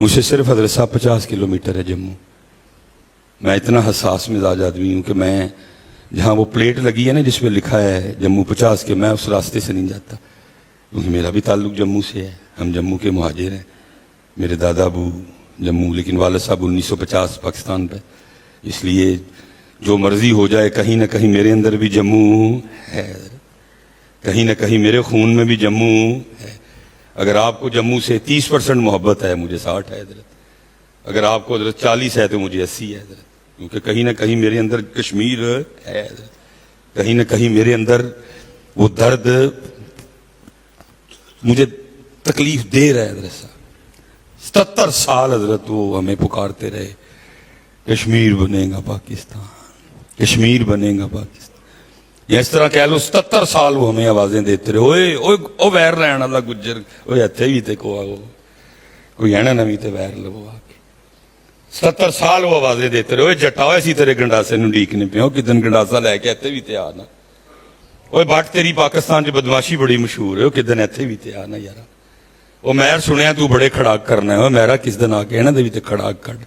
مجھ سے صرف حضرت صاحب 50 کلومیٹر ہے جموں. میں اتنا حساس مزاج آدمی ہوں کہ میں جہاں وہ پلیٹ لگی ہے نا جس میں لکھا ہے جموں 50 کے، میں اس راستے سے نہیں جاتا، کیونکہ میرا بھی تعلق جموں سے ہے. ہم جموں کے مہاجر ہیں، میرے دادا ابو جموں، لیکن والد صاحب 1950 پاکستان پہ. اس لیے جو مرضی ہو جائے، کہیں نہ کہیں میرے اندر بھی جموں ہے، کہیں نہ کہیں میرے خون میں بھی جموں ہے. اگر آپ کو جموں سے 30% محبت ہے، مجھے 60 ہے حضرت. اگر آپ کو حضرت 40 ہے تو مجھے 80 ہے حضرت، کیونکہ کہیں نہ کہیں میرے اندر کشمیر ہے حضرت. کہیں نہ کہیں میرے اندر وہ درد مجھے تکلیف دے رہا ہے حضرت صاحب. 77 سال حضرت وہ ہمیں پکارتے رہے، کشمیر بنے گا پاکستان، کشمیر بنے گا پاکستان. یا اس طرح کہہ لو 77 سال وہ ہمیں آوازیں دیتے رہے، اوئے او ویر رہن والا گجر، اوئے اتھے بھی تے کوئی ہے نا نویں تے ویر لو آ کے. 77 سال وہ آوازیں دیتے رہے، اوئے جٹا ہوئے سی تیرے گنڈاسے نو ڈیکنے پہ، او کدن گنڈاسا لے کے اتھے بھی تے آنا. اوئے بٹ تیری پاکستان چ بدماشی بڑی مشہور ہے، او کدن اتھے بھی تے آنا یارا. او مہر سنیا تو بڑے کھڑاک کرنا ہے، او میرا کس دن آ کے انہاں دے وی تے کھڑاک کڈ.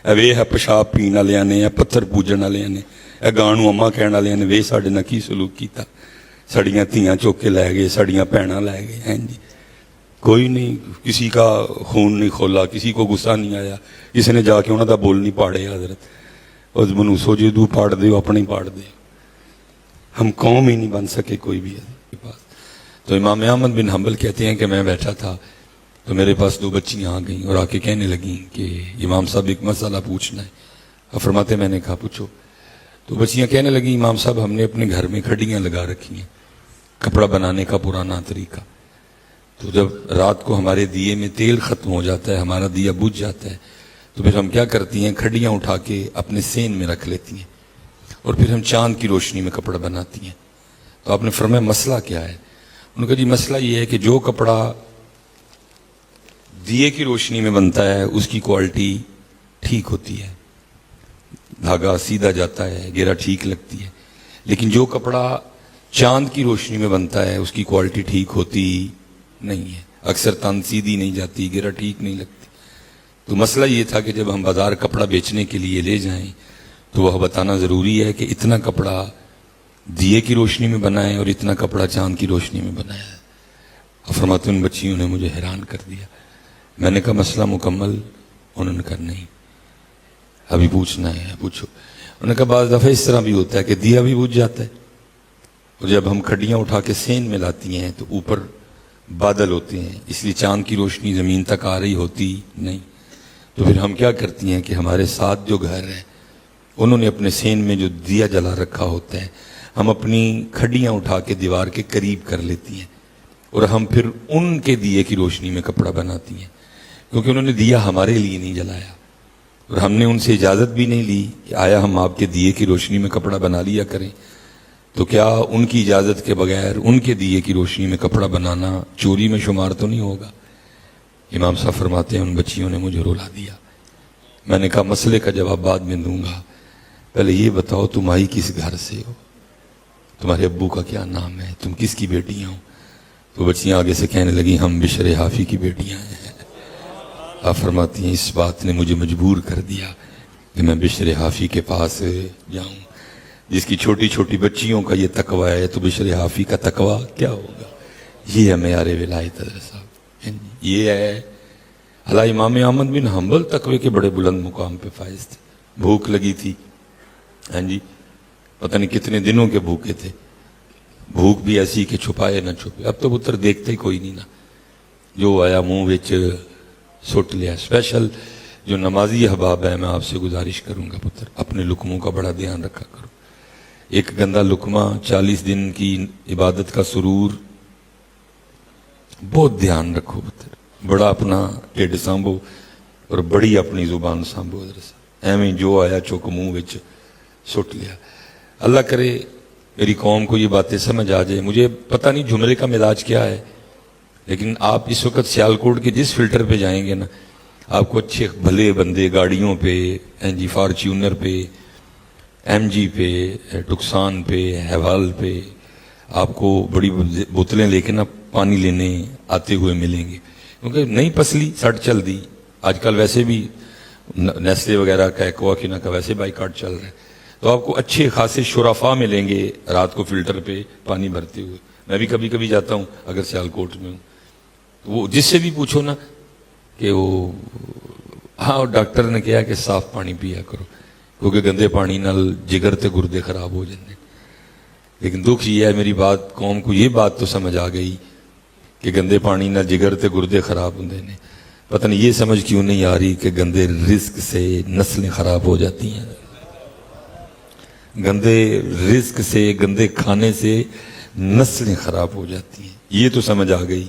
اوے ہے پیشاب پین والےاں نے، اے پتھر پوجن والےاں نے، اے گانوں اما کہن والےاں نے، وے ساڈے نال کی سلوک کیتا. سڑیاں تھیاں چوک کے لے گئے، سڑیاں بھیناں لے گئے. ہیں جی کوئی نہیں، کسی کا خون نہیں کھولا، کسی کو غصہ نہیں آیا، کسی نے جا کے انہوں دا بول نہیں پاڑے. حضرت اس منوسو جی تو پاڑ دے اپنے پاڑ دے. ہم قوم ہی نہیں بن سکے کوئی بھی کے پاس. تو امام احمد بن حنبل کہتے ہیں کہ میں بیٹھا تھا تو میرے پاس 2 بچیاں آ گئیں اور آ کے کہنے لگیں کہ امام صاحب ایک مسئلہ پوچھنا ہے. اب فرماتے میں نے کہا پوچھو. تو بچیاں کہنے لگیں امام صاحب ہم نے اپنے گھر میں کھڈیاں لگا رکھی ہیں، کپڑا بنانے کا پرانا طریقہ. تو جب رات کو ہمارے دیے میں تیل ختم ہو جاتا ہے، ہمارا دیا بجھ جاتا ہے، تو پھر ہم کیا کرتی ہیں، کھڈیاں اٹھا کے اپنے سین میں رکھ لیتی ہیں اور پھر ہم چاند کی روشنی میں کپڑا بناتی ہیں. تو آپ نے فرمایا مسئلہ کیا ہے؟ ان کا جی مسئلہ یہ ہے کہ جو کپڑا دیے کی روشنی میں بنتا ہے اس کی کوالٹی ٹھیک ہوتی ہے، دھاگا سیدھا جاتا ہے، گیرا ٹھیک لگتی ہے. لیکن جو کپڑا چاند کی روشنی میں بنتا ہے اس کی کوالٹی ٹھیک ہوتی نہیں ہے، اکثر تن سیدھی نہیں جاتی، گیرا ٹھیک نہیں لگتی. تو مسئلہ یہ تھا کہ جب ہم بازار کپڑا بیچنے کے لیے لے جائیں تو وہ بتانا ضروری ہے کہ اتنا کپڑا دیے کی روشنی میں بنا ہے اور اتنا کپڑا چاند کی روشنی میں بنا ہے. فرماتے ان بچیوں نے مجھے حیران کر دیا. میں نے کہا مسئلہ مکمل؟ انہوں نے کہا نہیں، ابھی پوچھنا ہے، پوچھو. انہوں نے کہا بعض دفعہ اس طرح بھی ہوتا ہے کہ دیا بھی بجھ جاتا ہے اور جب ہم کھڈیاں اٹھا کے سین میں لاتی ہیں تو اوپر بادل ہوتے ہیں، اس لیے چاند کی روشنی زمین تک آ رہی ہوتی نہیں. تو پھر ہم کیا کرتی ہیں کہ ہمارے ساتھ جو گھر ہیں انہوں نے اپنے سین میں جو دیا جلا رکھا ہوتا ہے، ہم اپنی کھڈیاں اٹھا کے دیوار کے قریب کر لیتی ہیں اور ہم پھر ان کے دیے کی روشنی میں کپڑا بناتی ہیں، کیونکہ انہوں نے دیا ہمارے لیے نہیں جلایا اور ہم نے ان سے اجازت بھی نہیں لی کہ آیا ہم آپ کے دیے کی روشنی میں کپڑا بنا لیا کریں. تو کیا ان کی اجازت کے بغیر ان کے دیے کی روشنی میں کپڑا بنانا چوری میں شمار تو نہیں ہوگا؟ امام صاحب فرماتے ہیں ان بچیوں نے مجھے رلا دیا. میں نے کہا مسئلے کا جواب بعد میں دوں گا، پہلے یہ بتاؤ تم آئی کس گھر سے ہو، تمہارے ابو کا کیا نام ہے، تم کس کی بیٹیاں ہو؟ تو بچیاں آگے سے کہنے لگیں ہم بشر حافی کی بیٹیاں ہیں. آپ فرماتی ہیں اس بات نے مجھے مجبور کر دیا کہ میں بشر حافی کے پاس جاؤں. جس کی چھوٹی چھوٹی بچیوں کا یہ تقوی ہے تو بشر حافی کا تقوی کیا ہوگا؟ یہ ہے معیار ولایت حضرت صاحب، یہ ہے. اللہ امام احمد بن حنبل تقوی کے بڑے بلند مقام پہ فائز تھے. بھوک لگی تھی، ہاں جی پتہ نہیں کتنے دنوں کے بھوکے تھے، بھوک بھی ایسی کہ چھپائے نہ چھپے. اب تو پتر دیکھتے ہی کوئی نہیں نا، جو آیا منہ وچ سٹ لیا. اسپیشل جو نمازی احباب ہے میں آپ سے گزارش کروں گا پتر اپنے لقموں کا بڑا دھیان رکھا کرو. ایک گندا لقمہ 40 دن کی عبادت کا سرور، بہت دھیان رکھو پتر، بڑا اپنا ٹھڈ سانبھو اور بڑی اپنی زبان سانبھو. ایویں جو آیا چوک منہ وچ سٹ لیا. اللہ کرے میری قوم کو یہ باتیں سمجھ آ جائے. مجھے پتہ نہیں جملے کا مزاج کیا ہے، لیکن آپ اس وقت سیالکوٹ کے جس فلٹر پہ جائیں گے نا آپ کو اچھے بھلے بندے گاڑیوں پہ، این جی فارچیونر پہ، ایم جی پہ، ٹکسان پہ، ہیوال پہ آپ کو بڑی بوتلیں لے کے نا پانی لینے آتے ہوئے ملیں گے، کیونکہ نہیں پسلی سٹ چل دی آج کل ویسے بھی نیسلے وغیرہ کا ایکواکینا کا ویسے بائیکاٹ چل رہا ہے، تو آپ کو اچھے خاصے شرفا ملیں گے رات کو فلٹر پہ پانی بھرتے ہوئے. میں بھی کبھی کبھی جاتا ہوں اگر سیالکوٹ میں ہوں، تو وہ جس سے بھی پوچھو نا کہ وہ ہاں ڈاکٹر نے کہا کہ صاف پانی پیا کرو کیونکہ گندے پانی نال جگر تے گردے خراب ہو جاتے. لیکن دکھ یہ ہے میری بات قوم کو یہ بات تو سمجھ آ گئی کہ گندے پانی نہ جگر تے گردے خراب ہوندے نے، پتہ نہیں یہ سمجھ کیوں نہیں آ رہی کہ گندے رزق سے نسلیں خراب ہو جاتی ہیں. گندے رزق سے، گندے کھانے سے نسلیں خراب ہو جاتی ہیں. یہ تو سمجھ آ گئی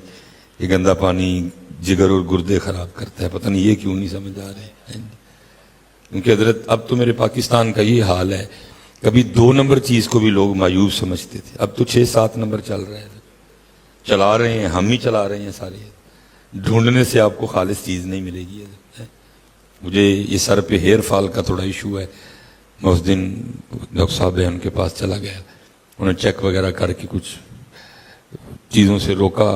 کہ گندا پانی جگر اور گردے خراب کرتا ہے، پتہ نہیں یہ کیوں نہیں سمجھ آ رہے. کیونکہ حضرت اب تو میرے پاکستان کا یہ حال ہے، کبھی 2 نمبر چیز کو بھی لوگ مایوب سمجھتے تھے، اب تو 6-7 نمبر چل رہا ہے، چلا رہے ہیں، ہم ہی چلا رہے ہیں سارے. ڈھونڈنے سے آپ کو خالص چیز نہیں ملے گی. مجھے یہ سر پہ ہیئر فال کا تھوڑا ایشو ہے، میں اس دن ڈاکٹر صاحب ہیں ان کے پاس چلا گیا، انہیں چیک وغیرہ کر کے کچھ چیزوں سے روکا.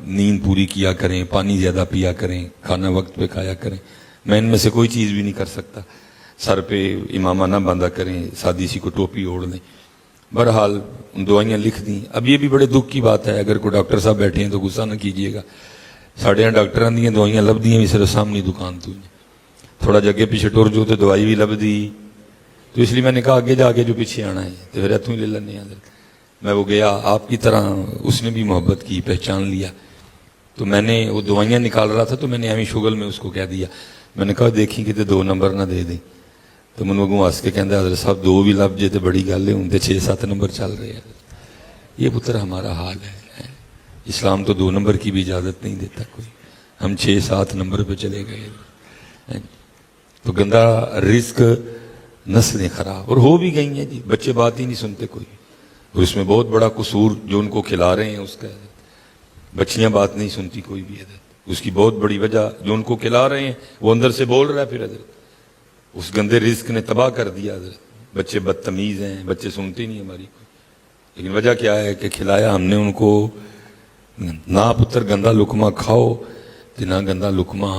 نیند پوری کیا کریں، پانی زیادہ پیا کریں، کھانا وقت پہ کھایا کریں. میں ان میں سے کوئی چیز بھی نہیں کر سکتا. سر پہ امامہ نہ باندھا کریں، سادی سی کو ٹوپی اوڑھ لیں. بہرحال دعائیاں لکھ دیں. اب یہ بھی بڑے دکھ کی بات ہے، اگر کوئی ڈاکٹر صاحب بیٹھے ہیں تو غصہ نہ کیجیے گا. ساڑھے یہاں ڈاکٹران دیا دوائیاں لب دیا بھی صرف سامنے دکان تو تھوڑا جگہ پیچھے ٹور جو تو دوائی بھی لب دی. تو اس لیے میں نے کہا آگے جا کے جو پیچھے آنا ہے تو پھر اتوں ہی لے لینے. میں وہ گیا، آپ کی طرح اس نے بھی محبت کی، پہچان لیا. تو میں نے وہ دوائیاں نکال رہا تھا تو میں نے ایویں شغل میں اس کو کہہ دیا، میں نے کہا دیکھیں کہ 2 نمبر نہ دے دیں. تو من اگوں ہس کے کہندا حضرت صاحب 2 بھی لب جے تو بڑی گل ہے، ہوں 6-7 نمبر چل رہے ہیں. یہ پتر ہمارا حال ہے. اسلام تو 2 نمبر کی بھی اجازت نہیں دیتا کوئی، ہم 6-7 نمبر پہ چلے گئے. تو گندا رزق، نسلیں خراب اور ہو بھی گئی ہیں جی. بچے بات ہی نہیں سنتے کوئی، اور اس میں بہت بڑا قصور جو ان کو کھلا رہے ہیں اس کا. بچیاں بات نہیں سنتی کوئی بھی حضرت، اس کی بہت بڑی وجہ جو ان کو کھلا رہے ہیں وہ اندر سے بول رہا ہے. پھر حضرت اس گندے رزق نے تباہ کر دیا حضرت. بچے بدتمیز ہیں، بچے سنتے نہیں ہماری کوئی. لیکن وجہ کیا ہے کہ کھلایا ہم نے ان کو. نہ پتر گندا لقمہ کھاؤ تے نہ گندا لقمہ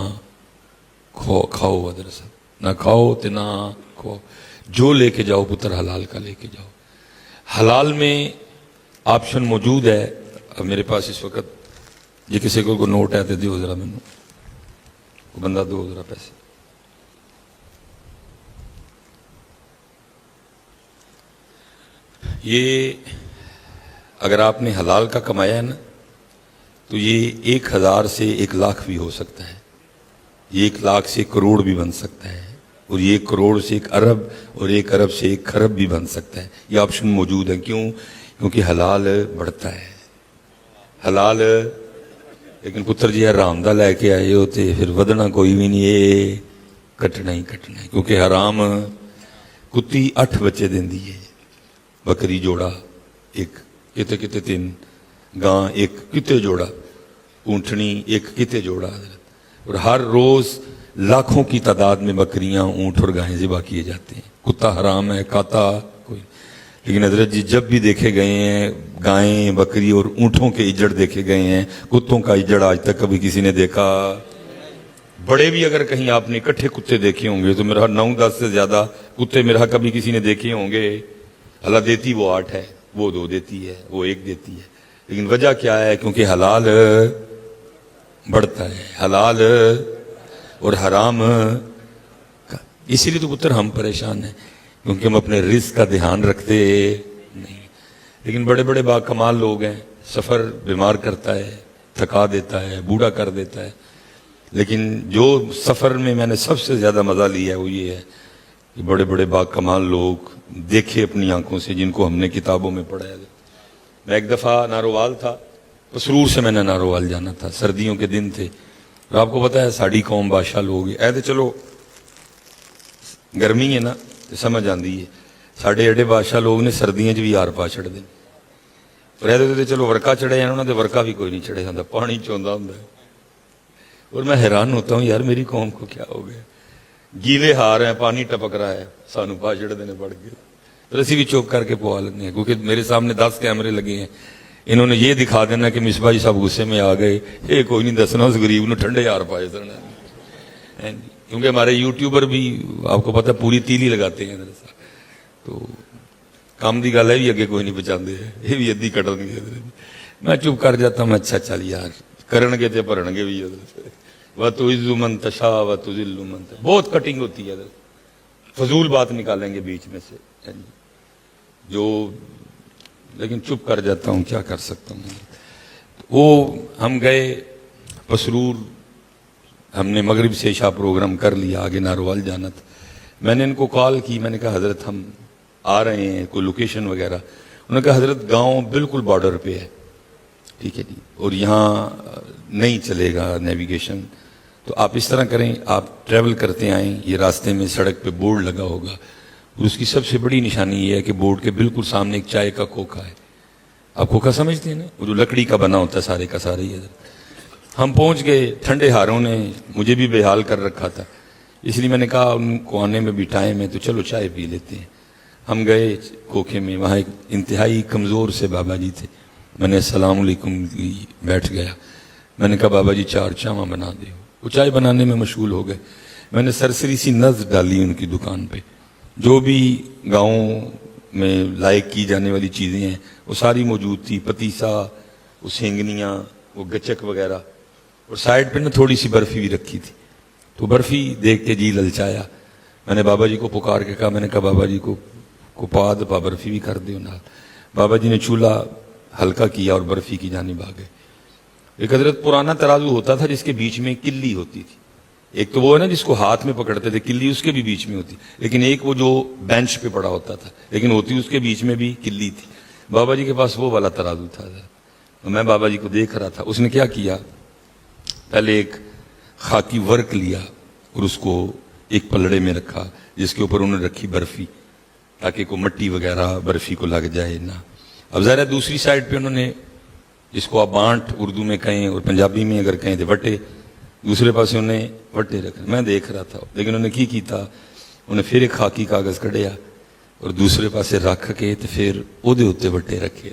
کھاؤ حضرت صاحب، نہ کھاؤ تے نہ کھاؤ. جو لے کے جاؤ پتر حلال کا لے کے جاؤ. حلال میں آپشن موجود ہے. اب میرے پاس اس وقت یہ کسی کو نوٹ ہے تو دیو ذرا، مینوں بندہ دو ذرا پیسے. یہ اگر آپ نے حلال کا کمایا ہے نا تو یہ 1000 سے 1 لاکھ بھی ہو سکتا ہے، یہ 1 لاکھ سے 1 کروڑ بھی بن سکتا ہے، اور یہ 1 کروڑ سے 1 ارب، اور 1 ارب سے 1 خرب بھی بن سکتا ہے. یہ آپشن موجود ہے. کیوں؟ کیونکہ حلال بڑھتا ہے. حلال لیکن پتر جی حرام دا لے کے آئے ہوتے پھر ودنا کوئی بھی نہیں، یہ کٹنا ہی کٹنا ہے. کیونکہ حرام کتی 8 بچے دیندی ہے، بکری جوڑا 1، کتے کتے 3، گاں 1، کتے جوڑا، اونٹنی 1، کتے جوڑا. اور ہر روز لاکھوں کی تعداد میں بکریاں، اونٹ اور گائیں ذبح کیے جاتے ہیں. کتا حرام ہے، کاتا کوئی. لیکن حضرت جی جب بھی دیکھے گئے ہیں گائیں، بکری اور اونٹوں کے اجڑ دیکھے گئے ہیں، کتوں کا اجڑ آج تک کبھی کسی نے دیکھا؟ بڑے بھی اگر کہیں آپ نے اکٹھے کتے دیکھے ہوں گے تو میرا 9-10 سے زیادہ کتے میرا کبھی کسی نے دیکھے ہوں گے. اللہ دیتی وہ 8 ہے، وہ 2 دیتی ہے، وہ 1 دیتی ہے. لیکن وجہ کیا ہے؟ کیونکہ حلال بڑھتا ہے، حلال اور حرام. اسی لیے تو پتر ہم پریشان ہیں، کیونکہ ہم اپنے رزق کا دھیان رکھتے نہیں. لیکن بڑے بڑے با کمال لوگ ہیں، سفر بیمار کرتا ہے، تھکا دیتا ہے، بوڑھا کر دیتا ہے. لیکن جو سفر میں نے سب سے زیادہ مزہ لیا ہے وہ یہ ہے کہ بڑے بڑے با کمال لوگ دیکھے اپنی آنکھوں سے، جن کو ہم نے کتابوں میں پڑھا ہے. میں ایک دفعہ نارووال تھا، مسرور سے میں نے نارووال جانا تھا، سردیوں کے دن تھے. اور آپ کو پتہ ہے ساڑی قوم بادشاہ لوگ ایسے، چلو گرمی ہے نا سمجھ آندی ہے. ساڑھے ایڈے بادشاہ لوگ نے سردیاں بھی ہار پا چڑھ دیں. رہتے چلو ورکا چڑھے جانا، انہوں نے ورکا بھی کوئی نہیں چڑھے جاتا، پانی چوندا ہوں. اور میں حیران ہوتا ہوں یار میری قوم کو کیا ہو گیا، گیلے ہار ہیں، پانی ٹپک رہا ہے، سانو پا چڑھ دینے پڑ گئے. رسی بھی چوک کر کے پوا لینے ہیں، کیونکہ میرے سامنے 10 کیمرے لگے ہیں. انہوں نے یہ دکھا دینا کہ مصباح جی صاحب غصے میں آ گئے، یہ کوئی نہیں دسنا اس غریب نو ٹھنڈے ہار پائے سن. کیونکہ ہمارے یوٹیوبر بھی آپ کو پتا پوری تیلی لگاتے ہیں تو کام دی گل ہے بھی اگے کوئی نہیں بچاندے یہ بھی ادھی کٹن گے میں چپ کر جاتا ہوں میں اچھا چل یار کرن گے تے بھرن گے بھی وَتُعِزُّ مَن تَشَاءُ وَتُذِلُّ مَن تَشَاءُ بہت کٹنگ ہوتی ہے فضول بات نکالیں گے بیچ میں سے جو لیکن چپ کر جاتا ہوں کیا کر سکتا ہوں وہ ہم گئے پسرور ہم نے مغرب سے عشاء پروگرام کر لیا آگے ناروال جانا تھا میں نے ان کو کال کی میں نے کہا حضرت ہم آ رہے ہیں کوئی لوکیشن وغیرہ انہوں نے کہا حضرت گاؤں بالکل بارڈر پہ ہے ٹھیک ہے جی اور یہاں نہیں چلے گا نیویگیشن تو آپ اس طرح کریں آپ ٹریول کرتے آئیں یہ راستے میں سڑک پہ بورڈ لگا ہوگا اور اس کی سب سے بڑی نشانی یہ ہے کہ بورڈ کے بالکل سامنے ایک چائے کا کھوکھا ہے آپ کھوکھا سمجھتے ہیں نا وہ جو لکڑی کا بنا ہوتا ہے سارے کا سارے ہی ہم پہنچ گئے ٹھنڈے ہاروں نے مجھے بھی بے حال کر رکھا تھا اس لیے میں نے کہا ان کو آنے میں بھی ٹائم ہے تو چلو چائے پی لیتے ہیں ہم گئے کھوکھے میں وہاں ایک انتہائی کمزور سے بابا جی تھے میں نے السلام علیکم بیٹھ گیا میں نے کہا بابا جی 4 چاواں بنا دے وہ چائے بنانے میں مشغول ہو گئے میں نے سرسری سی نظر ڈالی ان کی دکان پہ جو بھی گاؤں میں لائق کی جانے والی چیزیں ہیں وہ ساری موجود تھی پتیسا وہ سینگنیاں وہ گچک وغیرہ اور سائڈ پہ نا تھوڑی سی برفی بھی رکھی تھی تو برفی دیکھ کے جی للچایا میں نے بابا جی کو پکار کے کہا میں نے کہا بابا جی کو پا دپا برفی بھی کر دیو نال بابا جی نے چولہا ہلکا کیا اور برفی کی جانب آ گئے ایک حضرت پرانا ترازو ہوتا تھا جس کے بیچ میں کلی ہوتی تھی ایک تو وہ ہے نا جس کو ہاتھ میں پکڑتے تھے کلی اس کے بھی بیچ میں ہوتی لیکن ایک وہ جو بینچ پہ پڑا ہوتا تھا لیکن ہوتی اس کے بیچ میں بھی کلی تھی بابا جی کے پاس وہ والا ترازو تھا میں بابا جی کو دیکھ رہا تھا اس نے کیا کیا پہلے ایک خاکی ورک لیا اور اس کو ایک پلڑے میں رکھا جس کے اوپر انہوں نے رکھی برفی تاکہ کوئی مٹی وغیرہ برفی کو لگ جائے نہ اب ظاہر ہے دوسری سائڈ پہ انہوں نے جس کو آپ بانٹ اردو میں کہیں اور پنجابی میں اگر کہیں تو وٹے دوسرے پاس انہوں نے وٹے رکھے میں دیکھ رہا تھا لیکن انہوں نے کی کیتا انہوں نے پھر ایک خاکی کاغذ کڑیا اور دوسرے پاسے رکھ کے تو پھر او دے ہوتے وٹے رکھے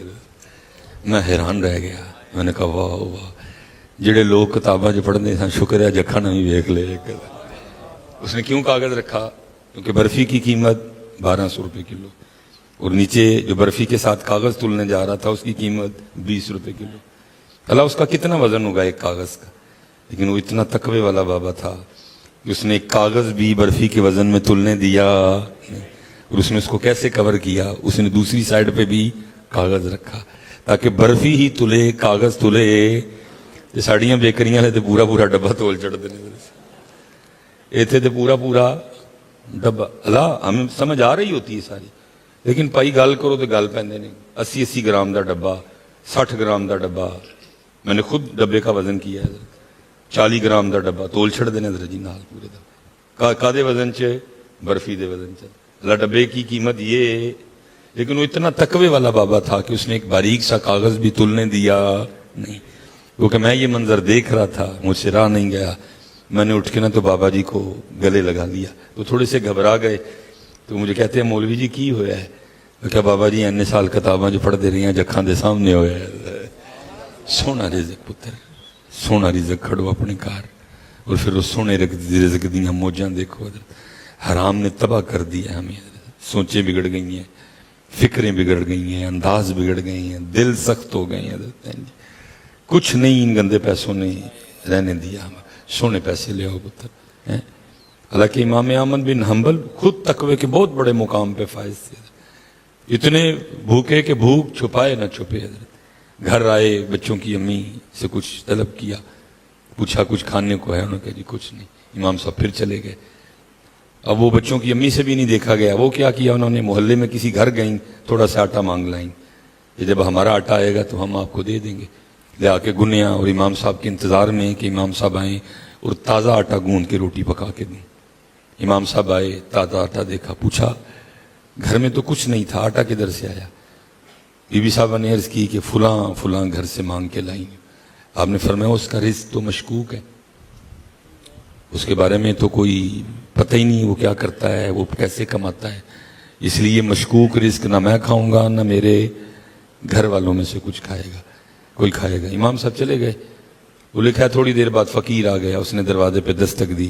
میں حیران رہ گیا میں نے کہا واہ واہ جڑے لوگ کتاباں جو پڑھنے سن شکر ہے جکھا نہ بھی ویکھ لے اس نے کیوں کاغذ رکھا کیونکہ برفی کی قیمت 1200 روپے کلو اور نیچے جو برفی کے ساتھ کاغذ تلنے جا رہا تھا اس کی قیمت 20 روپے کلو اللہ اس کا کتنا وزن ہوگا ایک کاغذ کا لیکن وہ اتنا تقوی والا بابا تھا کہ اس نے ایک کاغذ بھی برفی کے وزن میں تلنے دیا اور اس نے اس کو کیسے کور کیا اس نے دوسری سائڈ پہ بھی کاغذ رکھا تاکہ برفی ہی تلے کاغذ تلے تے ساڑیاں بیکریاں لے تے پورا پورا ڈبا تول چڑھتے ہیں ایتھے تے پورا پورا ڈبا اللہ ہمیں سمجھ آ رہی ہوتی ہے ساری لیکن پائی گل کرو تو گل پیندے نہیں 80 گرام دا ڈبا 60 گرام دا ڈبا میں نے خود ڈبے کا وزن کیا ہے 40 گرام دا ڈبا تول چھڑ دینے جی نال پورے دا کا دے وزن چ برفی دے وزن چ اللہ ڈبے کی قیمت یہ لیکن وہ اتنا تقوی والا بابا تھا کہ اس نے ایک باریک سا کاغذ بھی تلنے دیا نہیں کیونکہ میں یہ منظر دیکھ رہا تھا مجھ سے راہ نہیں گیا میں نے اٹھ کے نا تو بابا جی کو گلے لگا لیا تو تھوڑے سے گھبرا گئے تو مجھے کہتے ہیں مولوی جی کی ہویا ہے میں کہا بابا جی اتنے سال کتاباں جو پڑھ دے رہی ہیں جکھاں دے سامنے ہویا ہے سونا رزق پتر سونا رزق کھڑو اپنے کار اور پھر وہ سونے رزق دیاں موجاں دیکھو حرام نے تباہ کر دیا ہمیں سوچیں بگڑ گئی ہیں فکریں بگڑ گئی ہیں انداز بگڑ گئی ہیں دل سخت ہو گئے ہیں کچھ نہیں ان گندے پیسوں نے رہنے دیا ہمیں سونے پیسے لے آؤ پتر حالانکہ امام احمد بن حنبل خود تقوی کے بہت بڑے مقام پہ فائز تھے اتنے بھوکے کہ بھوک چھپائے نہ چھپے حضرت گھر آئے بچوں کی امی سے کچھ طلب کیا پوچھا کچھ کھانے کو ہے انہوں نے کہا جی کچھ نہیں امام صاحب پھر چلے گئے اب وہ بچوں کی امی سے بھی نہیں دیکھا گیا وہ کیا کیا انہوں نے محلے میں کسی گھر گئیں تھوڑا سا آٹا مانگ لائیں کہ جب ہمارا آٹا آئے گا تو ہم آپ کو دے دیں گے لے آ کے گنیا اور امام صاحب کے انتظار میں کہ امام صاحب آئیں اور تازہ آٹا گوندھ کے روٹی پکا کے دیں امام صاحب آئے تازہ آٹا دیکھا پوچھا گھر میں تو کچھ نہیں تھا آٹا کدھر سے آیا بی بی صاحبہ نے عرض کی کہ فلاں فلاں گھر سے مانگ کے لائیں آپ نے فرمایا اس کا رزق تو مشکوک ہے اس کے بارے میں تو کوئی پتہ ہی نہیں وہ کیا کرتا ہے وہ کیسے کماتا ہے اس لیے مشکوک رزق نہ میں کھاؤں گا نہ میرے گھر والوں میں سے کچھ کھائے گا کوئی کھائے گا امام صاحب چلے گئے وہ لکھا ہے تھوڑی دیر بعد فقیر آ گیا اس نے دروازے پہ دستک دی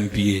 MPA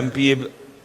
MPA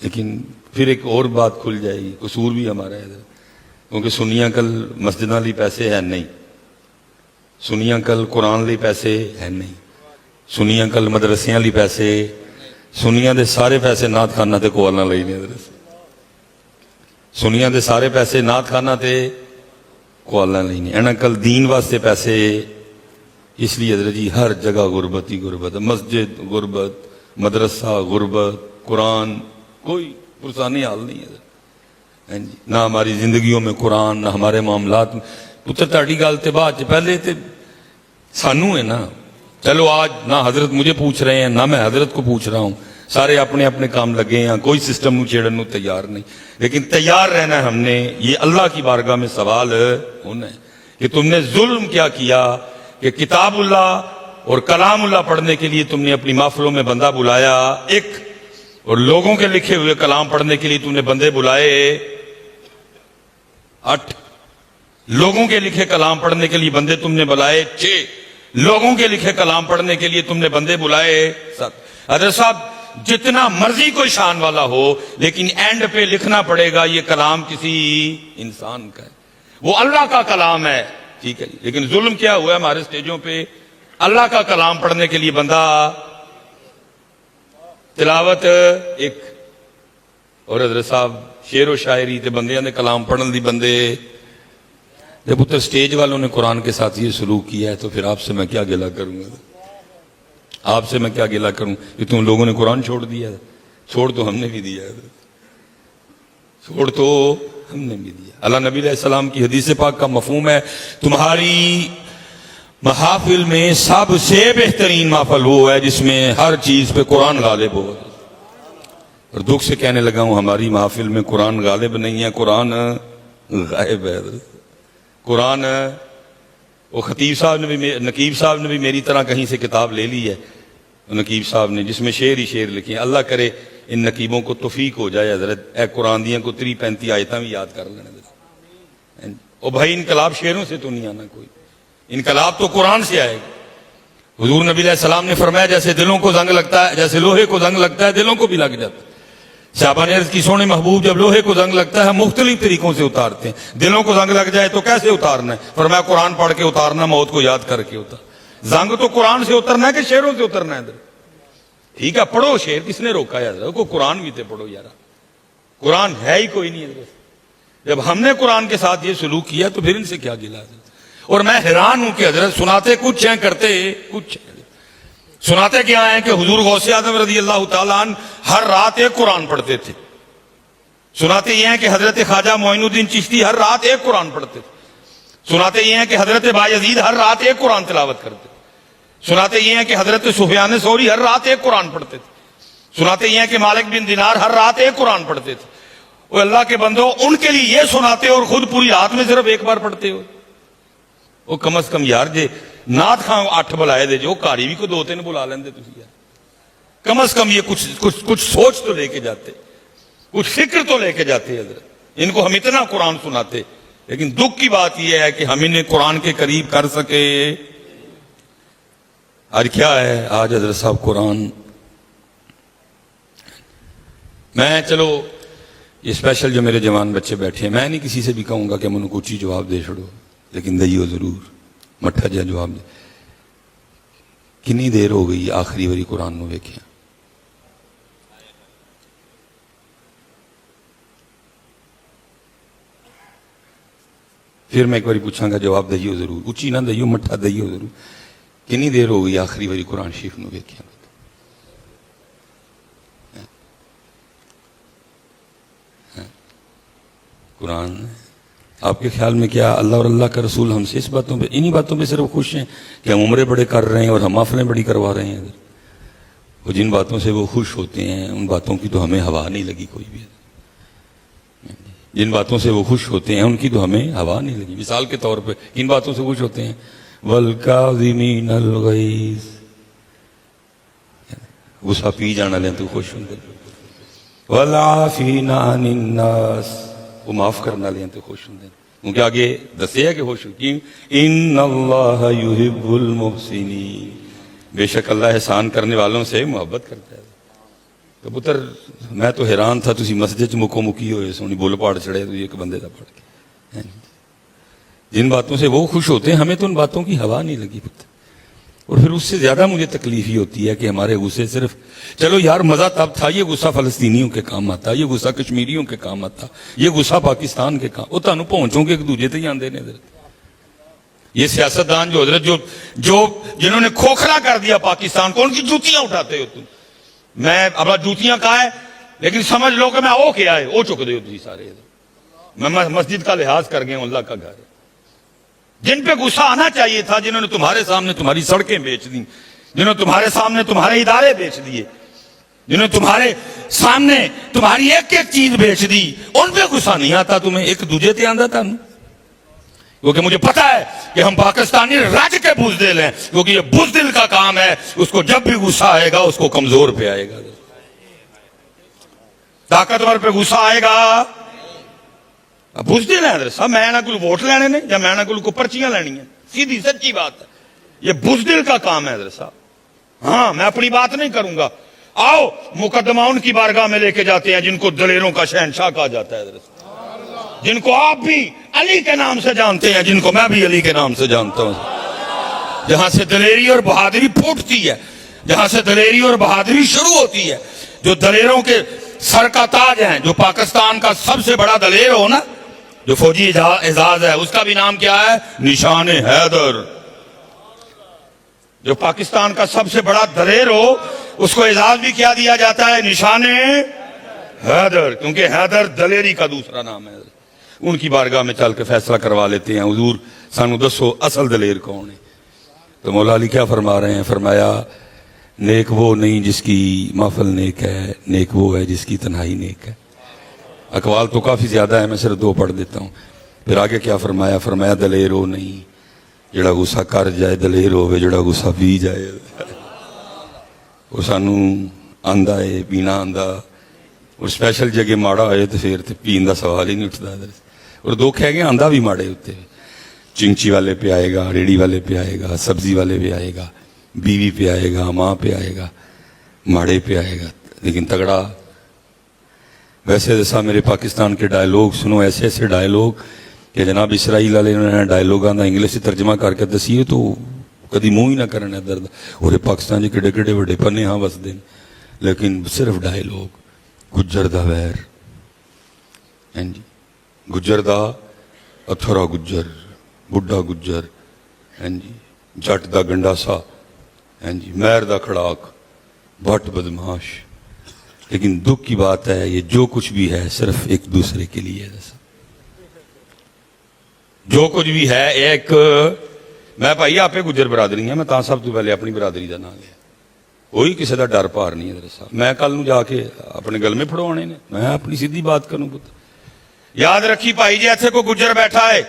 لیکن پھر ایک اور بات کھل جائے گی، قصور بھی ہمارا ہے ادھر، کیونکہ سنیاں کل مسجداں لی پیسے ہیں نہیں، سنیاں کل قرآن لی پیسے ہیں نہیں، سنیاں کل مدرسیاں لی پیسے، سنیاں دے سارے پیسے نعت خانہ تے کوالنا لئی نہیں ادھر، سنیاں دے سارے پیسے نعت خانہ تے کوالنا لئی نہیں، اینا کل دین واسطے پیسے، اس لیے حضرت جی ہر جگہ غربت ہی غربت، مسجد غربت، مدرسہ غربت، قرآن کوئی پرسانی حال نہیں ہے، نہ ہماری زندگیوں میں قرآن، نہ ہمارے معاملات میں۔ پتر تاڑی گال تے بعد پہلے تے سانو ہے نا، چلو آج نہ حضرت مجھے پوچھ رہے ہیں نہ میں حضرت کو پوچھ رہا ہوں، سارے اپنے اپنے کام لگے ہیں، کوئی سسٹم نو چھیڑن نو تیار نہیں، لیکن تیار رہنا ہے ہم نے، یہ اللہ کی بارگاہ میں سوال ہونا ہے کہ تم نے ظلم کیا کیا کہ کتاب اللہ اور کلام اللہ پڑھنے کے لیے تم نے اپنی محفلوں میں بندہ بلایا ایک، اور لوگوں کے لکھے ہوئے کلام پڑھنے کے لیے تم نے بندے بلائے 8، لوگوں کے لکھے کلام پڑھنے کے لیے بندے تم نے بلائے 6، لوگوں کے لکھے کلام پڑھنے کے لیے تم نے بندے بلائے 7۔ حضرت صاحب جتنا مرضی کوئی شان والا ہو لیکن اینڈ پہ لکھنا پڑے گا یہ کلام کسی انسان کا ہے، وہ اللہ کا کلام ہے، ٹھیک ہے جی، لیکن ظلم کیا ہوا ہے ہمارے سٹیجوں پہ، اللہ کا کلام پڑھنے کے لیے بندہ تلاوت ایک، اور حضرت صاحب شعر و شاعری تے بندیاں نے کلام پڑھن دی بندے، جب اتر سٹیج والوں نے قرآن کے ساتھ یہ سلوک کیا ہے تو پھر آپ سے میں کیا گلہ کروں گا، آپ سے میں کیا گلہ کروں کہ تم لوگوں نے قرآن چھوڑ دیا ہے، چھوڑ تو ہم نے بھی دیا ہے، چھوڑ تو ہم نے بھی دیا۔ اللہ نبی علیہ السلام کی حدیث پاک کا مفہوم ہے تمہاری محافل میں سب سے بہترین محفل وہ ہے جس میں ہر چیز پہ قرآن غالب ہو، اور دکھ سے کہنے لگا ہوں ہماری محافل میں قرآن غالب نہیں ہے، قرآن غائب ہے۔ قرآن وہ خطیب صاحب نے بھی، نقیب صاحب نے بھی میری طرح کہیں سے کتاب لے لی ہے، نقیب صاحب نے، جس میں شعر ہی شعر لکھے ہیں، اللہ کرے ان نقیبوں کو توفیق ہو جائے حضرت اے قرآن دیاں کو 30-35 آیتاں بھی یاد کر لینا، او بھائی انقلاب شعروں سے تو نہیں آنا، کوئی انقلاب تو قرآن سے آئے گا۔ حضور نبی علیہ السلام نے فرمایا جیسے دلوں کو زنگ لگتا ہے، جیسے لوہے کو زنگ لگتا ہے دلوں کو بھی لگ جاتا ہے۔ صحابہ نے عرض کی سونے محبوب جب لوہے کو زنگ لگتا ہے مختلف طریقوں سے اتارتے ہیں، دلوں کو زنگ لگ جائے تو کیسے اتارنا ہے؟ فرمایا قرآن پڑھ کے اتارنا، موت کو یاد کر کے اتار۔ زنگ تو قرآن سے اترنا ہے کہ شعروں سے اترنا ہے؟ ٹھیک ہے پڑھو شعر، کس نے روکا ہے حضرت کو؟ قرآن بھی تے پڑھو یارا، قرآن ہے ہی کوئی نہیں حضرت۔ جب ہم نے قرآن کے ساتھ یہ سلوک کیا تو پھر ان سے کیا گلا حضرت؟ اور میں حیران ہوں کہ حضرت سناتے کچھ ہیں کرتے کچھ ہیں۔ سناتے کیا ہیں کہ حضور غوث اعظم رضی اللہ تعالیٰ عنہ ہر رات ایک قرآن پڑھتے تھے، سناتے یہ ہیں کہ حضرت خواجہ معین الدین چشتی ہر رات ایک قرآن پڑھتے تھے، سناتے یہ ہیں کہ حضرت بایزید ہر رات ایک قرآن تلاوت کرتے تھے، سناتے یہ ہیں کہ حضرت سفیان ثوری ہر رات ایک قرآن پڑھتے تھے، سناتے یہ ہیں کہ مالک بن دینار ہر رات ایک قرآن پڑھتے تھے۔ وہ اللہ کے بندو ان کے لیے یہ سناتے اور خود پوری رات میں صرف ایک بار پڑھتے ہو، وہ کم از کم یار جے نعت خاں 8 بلائے دے جو کاری بھی کو 2-3 بلا لیندے تسی یار، کم از کم یہ کچھ سوچ تو لے کے جاتے، کچھ فکر تو لے کے جاتے حضرت۔ ان کو ہم اتنا قرآن سناتے، لیکن دکھ کی بات یہ ہے کہ ہم انہیں قرآن کے قریب کر سکے۔ آج کیا ہے؟ آج حضرت صاحب قرآن، میں چلو یہ اسپیشل جو میرے جوان بچے بیٹھے ہیں، میں نہیں کسی سے بھی کہوں گا کہ ہم انہوں کو اچھی جواب دے چھڑو، لیکن دئیو ضرور مٹھا جا جواب دے۔ کنی دیر ہو گئی آخری واری قرآن نو ویکھیا؟ پھر میں ایک باری پوچھاں گا، جواب دئیو ضرور، اچھی نہ دئیو، مٹھا دئیو ضرور۔ کنی دیر ہو گئی آخری واری قرآن شریف نو ویکھیا؟ قرآن آپ کے خیال میں کیا اللہ اور اللہ کا رسول ہم سے اس باتوں پہ، انہی باتوں پہ صرف خوش ہیں کہ ہم عمرے بڑے کر رہے ہیں اور ہم محفلیں بڑی کروا رہے ہیں؟ وہ جن باتوں سے وہ خوش ہوتے ہیں ان باتوں کی تو ہمیں ہوا نہیں لگی کوئی بھی، جن باتوں سے وہ خوش ہوتے ہیں ان کی تو ہمیں ہوا نہیں لگی۔ مثال کے طور پہ ان باتوں سے خوش ہوتے ہیں وَالْكَاظِمِينَ الْغَيْظَ، غصہ پی جانا لیں تو خوش ہوتے، وَالْعَافِينَ عَنِ النَّاسِ، وہ معاف کرنا لیں تو خوش ہوتے، کیونکہ آگے دسے ہے کہ خوش ہوتی ان اللہ یحب المحسنین، بے شک اللہ احسان کرنے والوں سے محبت کرتا ہے۔ کہ پتر میں تو حیران تھا تسی مسجد مکو مکی ہوئے سونی بول پاڑ چڑھے تو ایک بندے دا پڑھ کے. جن باتوں سے وہ خوش ہوتے ہیں ہمیں تو ان باتوں کی ہوا نہیں لگی پتر. اور پھر اس سے زیادہ مجھے تکلیف ہی ہوتی ہے کہ ہمارے غصے صرف چلو یار مزہ تب تھا, یہ غصہ فلسطینیوں کے کام آتا, یہ غصہ کشمیریوں کے کام آتا, یہ غصہ پاکستان کے کام, وہ تانوں پہنچوں کے ایک دوجے تے ہی آندے نے. یہ سیاستدان جو حضرت جو جنہوں نے کھوکھلا کر دیا پاکستان کو, ان کی جوتیاں اٹھاتے ہو تم. میں اب جوتیاں کہا ہے لیکن سمجھ لو کہ میں او کیا ہے, او چک دے تھی سارے. میں مسجد کا لحاظ کر گیا, اللہ کا گھر ہے. جن پہ غصہ آنا چاہیے تھا, جنہوں نے تمہارے سامنے تمہاری سڑکیں بیچ دی, جنہوں نے تمہارے سامنے تمہارے ادارے بیچ دیے, جنہوں نے تمہارے سامنے تمہاری ایک ایک چیز بیچ دی, ان پہ غصہ نہیں آتا تمہیں, ایک دوجے تے آندا تھا. کیونکہ مجھے پتا ہے کہ ہم پاکستانی رج کے بزدل ہیں, کیونکہ یہ بزدل کا کام ہے. اس کو جب بھی غصہ آئے گا اس کو کمزور پہ آئے گا, طاقتور پہ غصہ آئے گا. بزدل ہے حضرت صاحب, میں نہ کوئی ووٹ لینے نے یا میں نہ کوئی پرچیاں لینی ہیں, سیدھی سچی بات ہے. یہ بزدل کا کام ہے حضرت صاحب. ہاں میں اپنی بات نہیں کروں گا. آؤ مقدمہ ان کی بارگاہ میں لے کے جاتے ہیں جن کو دلیروں کا شہنشاہ کہا جاتا ہے حضرت صاحب, جن کو آپ بھی علی کے نام سے جانتے ہیں, جن کو میں بھی علی کے نام سے جانتا ہوں. جہاں سے دلیری اور بہادری پھوٹتی ہے, جہاں سے دلیری اور بہادری شروع ہوتی ہے, جو دلیروں کے سر کا تاج ہیں, جو پاکستان کا سب سے بڑا دلیر ہو نا, جو فوجی اعزاز ہے, اس کا بھی نام کیا ہے؟ نشان حیدر. جو پاکستان کا سب سے بڑا دلیر ہو اس کو اعزاز بھی کیا دیا جاتا ہے؟ نشان حیدر, کیونکہ حیدر دلیری کا دوسرا نام ہے. ان کی بارگاہ میں چل کے فیصلہ کروا لیتے ہیں, حضور سانو دسو اصل دلیر کون ہے؟ تو مولا علی کیا فرما رہے ہیں؟ فرمایا نیک وہ نہیں جس کی محفل نیک ہے, نیک وہ ہے جس کی تنہائی نیک ہے. اقوال تو کافی زیادہ ہے, میں صرف 2 پڑھ دیتا ہوں. پھر آگے کیا فرمایا؟ فرمایا دلیر ہو نہیں جڑا غصہ کر جائے, دلیر ہوئے جڑا غصہ پی جائے. وہ سانو آندا ہے, پینا آندا, اور سپیشل جگہ ماڑا ہوئے تو پھر پین دا سوال ہی نہیں اٹھتا. اور 2 کہہ گئے آندا بھی ماڑے ہوتے, چنچی والے پہ آئے گا, ریڑی والے پہ آئے گا, سبزی والے پہ آئے گا, بیوی پہ آئے گا, ماں پہ آئے گا, ماڑے پہ آئے گا. لیکن تگڑا ویسے جیسا میرے پاکستان کے ڈائلوگ سنو, ایسے ایسے ڈائلوگ کہ جناب اسرائیل والے نے ڈائلوگاں دا انگلش سے ترجمہ کر کے دسیے تو کدی منہ ہی نہ کرنا درد. اور پاکستان جی کڈے کڈے وڈے پنے ہاں وسدے, لیکن صرف ڈائلوگ. گجر دا ویر, جی گجر دا اتھرا گجر, بڈھا گجر, جی جٹ دا گنڈاسا, جی مہر دا کھڑاک, بٹ بدماش. لیکن دکھ کی بات ہے یہ جو کچھ بھی ہے صرف ایک دوسرے کے لیے ہے. جو کچھ بھی ہے ایک, میں بھائی آپ گجر برادری ہیں, میں تا سب تو پہلے اپنی برادری دا نام لیا, کوئی کسی دا ڈر پار نہیں ہے صاحب. میں کل نو جا کے اپنے گل میں پھڑوانے نے, میں اپنی سیدھی بات کروں. یاد رکھی بھائی جی ایتھے کو گجر بیٹھا ہے,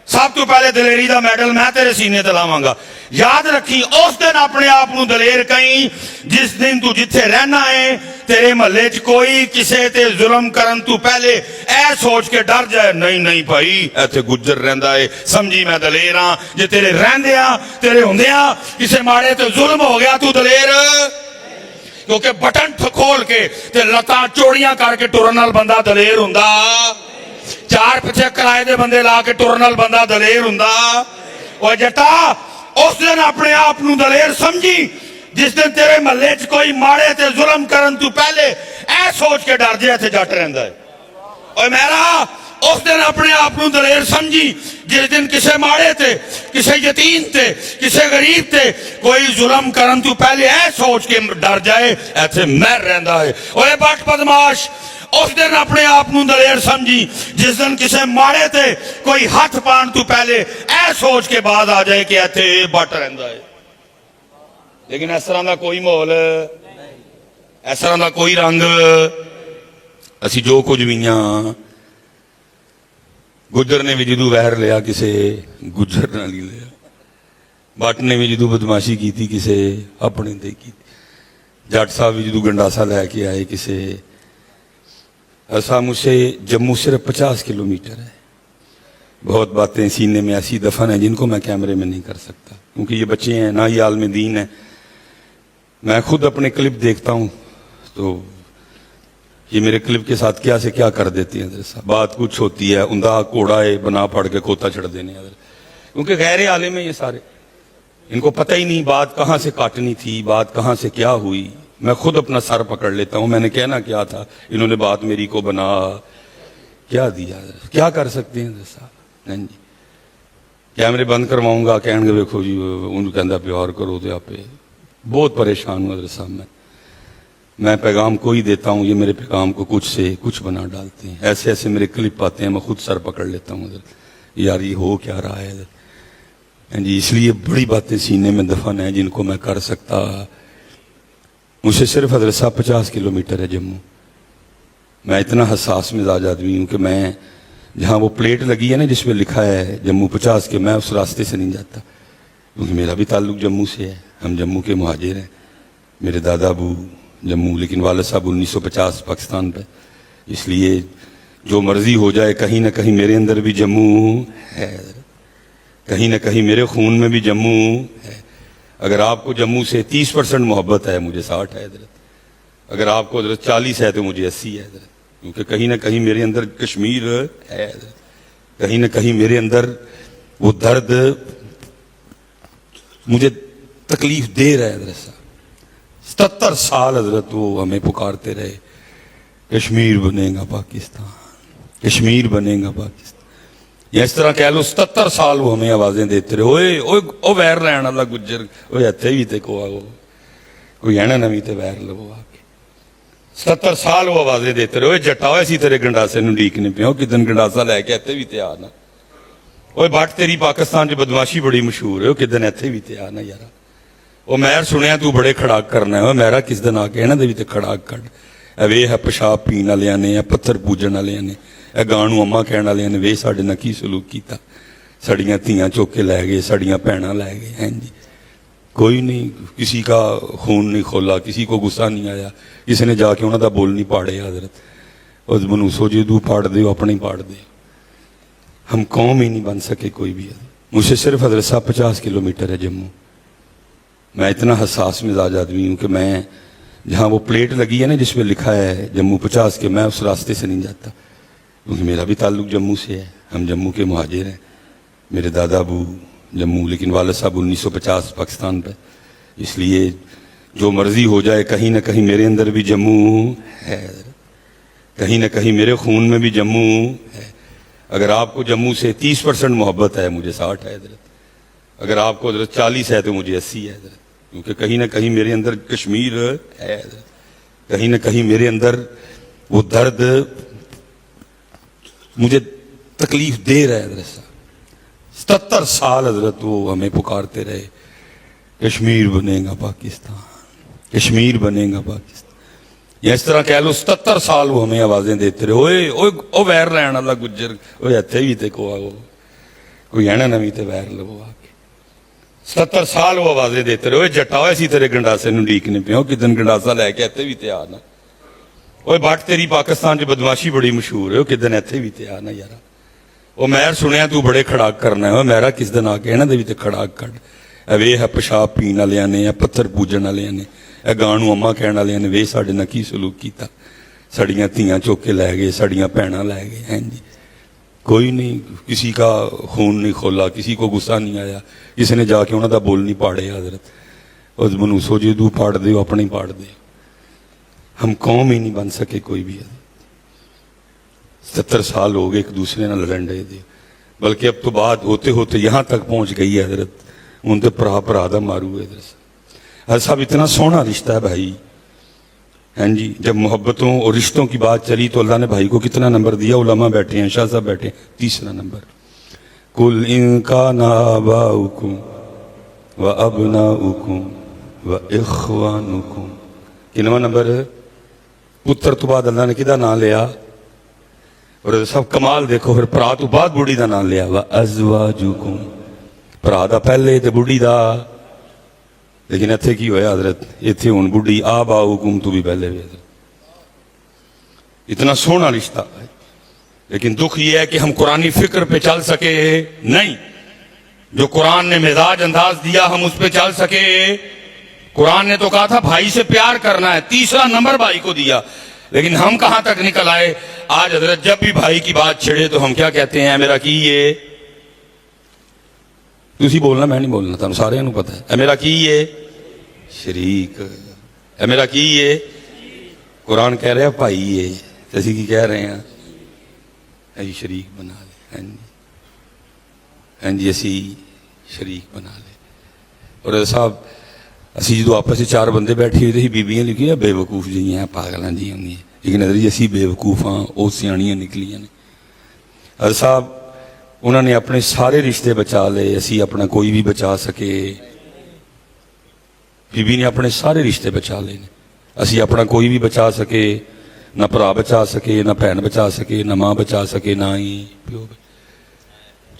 سب تو پہلے دلیری دا میڈل میں تیرے سینے تے لاواں گا. یاد رکھی اس دن اپنے آپ نو دلیر کہیں جس دن تو جتھے رہنا ہے تیرے محلے چ کوئی کسے تے ظلم کرن تو پہلے اے سوچ کے ڈر جائے, نہیں نہیں بھائی ایتھے گجر رہندا ہے, سمجھی میں دلیر ہاں. جے تیرے رہندیاں تیرے ہوندیاں کسے ماڑے تے ظلم ہو گیا تو دلیر, کیونکہ بٹن کھول کے تے لتاں چوڑیاں کر کے ٹرن نال بندہ دلیر ہوندا, 4 پیچھے کرائے دے بندے لا کے ٹرن نال بندہ دلیر ہوندا. او جٹا اس دن اپنے آپ نو دلیر سمجھی جس دن تیرے محلے چ کوئی ماڑے تے ظلم کرن تو پہلے اے سوچ کے ڈر جائے تے جٹ رہندا ہے. اوے میرا اس دن اپنے آپ نو دلیر سمجھی جس دن کسے ماڑے تے, کسے یتیم تے, کسے غریب تے کوئی ظلم کرن تو پہلے اے سوچ کے ڈر جائے ایتھے مہر رہندا ہے. اوے بٹ بدماش اس دن اپنے آپ نو دلیر سمجھی جس دن کسے ماڑے تے کوئی ہاتھ پان تو پہلے اے سوچ کے بعد آ جائے کہ ایتھے بٹ رہندا ہے. لیکن اس طرح دا کوئی ماحول, اس طرح دا کوئی رنگ, اسی جو کچھ بھی ہاں. گجر نے بھی جدو وہر لیا کسے گجر نہ لی لیا, بٹ نے بھی جدو بدماشی کی تھی کسے اپنے دے کی, جٹ صاحب بھی جدو گنڈاسا لے کے آئے کسے. ایسا مجھ سے جموں صرف 50 کلومیٹر ہے, بہت باتیں سینے میں ایسی دفن ہیں جن کو میں کیمرے میں نہیں کر سکتا کیونکہ یہ بچے ہیں, نہ ہی عالم دین ہیں. میں خود اپنے کلپ دیکھتا ہوں تو یہ میرے کلپ کے ساتھ کیا سے کیا کر دیتے ہیں حضرت صاحب. بات کچھ ہوتی ہے اندھا کوڑا ہے بنا پڑ کے کھوتا چڑھ دینے حضرت. کیونکہ غیر عالم ہیں یہ سارے, ان کو پتہ ہی نہیں بات کہاں سے کاٹنی تھی, بات کہاں سے کیا ہوئی. میں خود اپنا سر پکڑ لیتا ہوں, میں نے کہنا کیا تھا, انہوں نے بات میری کو بنا کیا دیا حضرت. کیا کر سکتے ہیں حضرت صاحب. نہیں جی کیمرے بند کرواؤں گا, کہیں گے دیکھو جی ان کہندہ پیار کرو تو آپ پہ. بہت پریشان ہوں حضرت صاحب. میں پیغام کوئی دیتا ہوں, یہ میرے پیغام کو کچھ سے کچھ بنا ڈالتے ہیں. ایسے ایسے میرے کلپ آتے ہیں, میں خود سر پکڑ لیتا ہوں حضرت, یار یہ ہو کیا رہا ہے حضرت جی. اس لیے بڑی باتیں سینے میں دفن ہیں جن کو میں کر سکتا. مجھ سے صرف حضرت صاحب 50 کلومیٹر ہے جموں. میں اتنا حساس مزاج آدمی ہوں کہ میں جہاں وہ پلیٹ لگی ہے نا جس پہ لکھا ہے جموں 50 کے, میں اس راستے سے نہیں جاتا, کیونکہ میرا بھی تعلق جموں سے ہے. ہم جموں کے مہاجر ہیں, میرے دادا ابو جموں, لیکن والد صاحب 1950 پاکستان پہ. اس لیے جو مرضی ہو جائے کہیں نہ کہیں میرے اندر بھی جموں ہے, کہیں نہ کہیں میرے خون میں بھی جموں ہے. اگر آپ کو جموں سے 30% محبت ہے, مجھے 60 ہے حضرت. اگر آپ کو حضرت 40 ہے تو مجھے 80 ہے حضرت. کیونکہ کہیں نہ کہیں میرے اندر کشمیر ہے حضرت. کہیں نہ کہیں میرے اندر وہ درد مجھے تکلیف دے رہا ہے حضرت صاحب. 77 سال حضرت وہ ہمیں پکارتے رہے, کشمیر بنے گا پاکستان, کشمیر بنے گا پاکستان. یا اس طرح کہہ لو 77 سال وہ ہمیں آوازیں دیتے رہے, اوئے او ویر رہن والا گجر, اوئے اتھے بھی تے کوئی ہے نا نویں تے ویر لو آ کے. 77 سال وہ آوازیں دیتے رہے, اوئے جٹا ہوئے سی تیرے گنڈاسے نو ڈیکنے پہ, کدن گنڈاسا لے کے اتھے بھی تے آنا. اوئے بٹ تیری پاکستان جو بدماشی بڑی مشہور ہے, کدن اتھے بھی تے آنا یارا. وہ مہر سنیا تو بڑے کھڑاک کرنا ہے, میرا کس دن آ کے نا دے بھی تے کھڑاک کر. وے ہے پیشاب پین والے نے, یا پتھر پوجن والے نے, اے گانو اما کہن والے نے, وے ساڈے نال کی سلوک کیتا. سڑیاں تھیاں چوک کے لے گئے, سڑیاں بھیناں لے گئے ہیں جی. کوئی نہیں, کسی کا خون نہیں کھولا, کسی کو غصہ نہیں آیا, کسی نے جا کے انہوں دا بول نہیں پاڑے حضرت. اس منوسو جی تو پاڑ دے, اپنے ہی پاڑ دے. ہم قوم ہی نہیں بن سکے کوئی بھی. مجھ سے صرف حضرت صاحب 50 کلومیٹر ہے جموں. میں اتنا حساس مزاج آدمی ہوں کہ میں جہاں وہ پلیٹ لگی ہے نا جس پہ لکھا ہے جموں 50 کے, میں اس راستے سے نہیں جاتا, کیونکہ میرا بھی تعلق جموں سے ہے. ہم جموں کے مہاجر ہیں, میرے دادا ابو جموں, لیکن والد صاحب 1950 پاکستان پہ. اس لیے جو مرضی ہو جائے کہیں نہ کہیں میرے اندر بھی جموں ہے, کہیں نہ کہیں میرے خون میں بھی جموں ہے. اگر آپ کو جموں سے 30% محبت ہے, مجھے 60 ہے حضرت. اگر آپ کو حضرت 40 ہے تو مجھے 80 ہے حضرت. کیونکہ کہیں نہ کہیں میرے اندر کشمیر ہے حضرت. کہیں نہ کہیں میرے اندر وہ درد مجھے تکلیف دے رہا ہے حضرت صاحب. 77 سال حضرت وہ ہمیں پکارتے رہے, کشمیر بنے گا پاکستان, کشمیر بنے گا پاکستان. یا اس طرح کہہ لو 77 سال وہ ہمیں آوازیں دیتے رہے, اوئے او ویر رہن والا گجر, اوئے اتھے بھی تے کوئی ہے نا نویں تے ویر لو آ کے. 77 سال وہ آوازیں دیتے رہے, اوئے جٹا ہوئے سی تیرے گنڈاسے نو ڈیکنے پہ, کدن گنڈاسا لے کے اتھے بھی تے آنا. اوئے بٹ تیری پاکستان جو بدماشی بڑی مشہور ہے, کدن اتھے بھی تے آنا یارا. وہ مہر سنیا تو بڑے کھڑاک کرنا ہے, میرا کس دن آ کے نا دے بھی تے کھڑاک کر. وے ہے پیشاب پین والے نے, یا پتھر پوجن والے نے, اے گانو اما کہن والے نے, وے ساڈے نال کی سلوک کیتا. سڑیاں تھیاں چوک کے لے گئے, سڑیاں بھیناں لے گئے ہیں جی. کوئی نہیں, کسی کا خون نہیں کھولا, کسی کو غصہ نہیں آیا, کسی نے جا کے انہوں دا بول نہیں پاڑے حضرت. اس منوسو جی تو پاڑ دے, اپنے ہی پاڑ دے. ہم قوم ہی نہیں بن سکے کوئی بھی. 70 سال ہو گئے ایک دوسرے نال لڑن رہے دے, بلکہ اب تو بات ہوتے ہوتے یہاں تک پہنچ گئی ہے حضرت. ان تے پرا دا مارو ہے حضرت صاحب. اتنا سونا رشتہ ہے بھائی ہیں جی. جب محبتوں اور رشتوں کی بات چلی تو اللہ نے بھائی کو کتنا نمبر دیا. علماء بیٹھے ہیں, شاہ صاحب بیٹھے ہیں, 3 نمبر. کل ان کان آباؤکم و ابناؤکم و اخوانکم. کنواں نمبر ہے؟ پتر تو بعد اللہ نے کدا نام لیا, اور سب کمال دیکھو, پھر پرا تو بعد بوڑھی دا نام لیا, و ازواجکم. پرا دا پہلے تے بوڑھی دا. لیکن اتھے کی ہویا حضرت, اتھے ہن بوڑھی آباؤکم تو بھی پہلے بھی حضرت. اتنا سونا رشتہ ہے. لیکن دکھ یہ ہے کہ ہم قرآنی فکر پہ چل سکے نہیں. جو قرآن نے مزاج انداز دیا ہم اس پہ چل سکے. قرآن نے تو کہا تھا بھائی سے پیار کرنا ہے, 3 نمبر بھائی کو دیا. لیکن ہم کہاں تک نکل آئے آج حضرت جب بھی بھائی کی بات چھڑے تو ہم کیا کہتے ہیں؟ میرا کی یہ تسی بولنا، میں نہیں بولنا، تم سارے نو پتہ ہے. اے میرا کی یہ شریک، اے میرا کی یہ قرآن کہہ رہے ہیں بھائی یہ، اسی کی کہہ رہے ہیں اسی شریک بنا لے. ہاں جی ہاں جی اسی شریک بنا لے. اور صاحب اسی جدو آپس سے چار بندے بیٹھے ہوئے تھے بیبیاں لکھی بے وقوف جی ہیں پاگلاں جی ہوں، لیکن حضرت جی اسی بے وقوف ہاں وہ سیاڑیاں نکلیاں نے. حضرت صاحب انہوں نے اپنے سارے رشتے بچا لے، اسی اپنا کوئی بھی بچا سکے. بی بی نے اپنے سارے رشتے بچا لے، اسی اپنا کوئی بھی بچا سکے، نہ بھرا بچا سکے، نہ بہن بچا سکے، نہ ماں بچا سکے، نہ ہی پیو.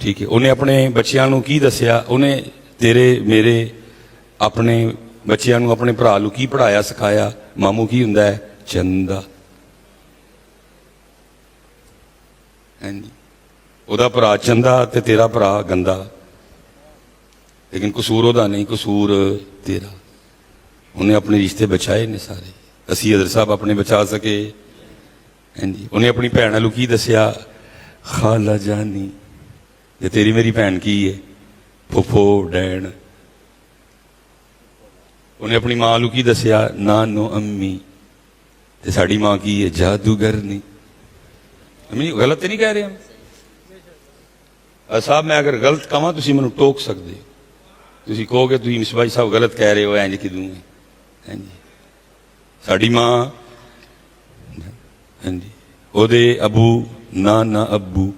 ٹھیک ہے، انہیں اپنے بچیاں نو کی دسیا؟ انہیں تیرے میرے اپنے بچیاں نو اپنے بھرا لو کی پڑھایا سکھایا؟ ماموں کی ہوندا ہے؟ چندہ. ہاں جی او دا بھرا چندہ تے تیرا بھرا گندا، لیکن قصور او دا نہیں، قصور تیرا. انہیں اپنے رشتے بچائے نے سارے، اسی حضرت صاحب اپنے بچا سکے. ہاں جی انہیں اپنی بھن لو کی دسیا؟ خالہ جانی، یہ تیری میری بھن کی ہے؟ پھپھو ڈین. انہیں اپنی ماں لو کی دسیا؟ نانو امی، تے ساڑی ماں کی ہے؟ جادوگرنی. غلط نہیں کہہ رہے ہم صاحب؟ میں اگر غلط کہاں تسی مینوں ٹوک سکتے ہو، تسی کہو گے تسی مصباح صاحب غلط کہہ رہے ہو اینج کدوں ہے. ہاں جی ساڑی ماں ہاں جی او دے ابو نانا ابو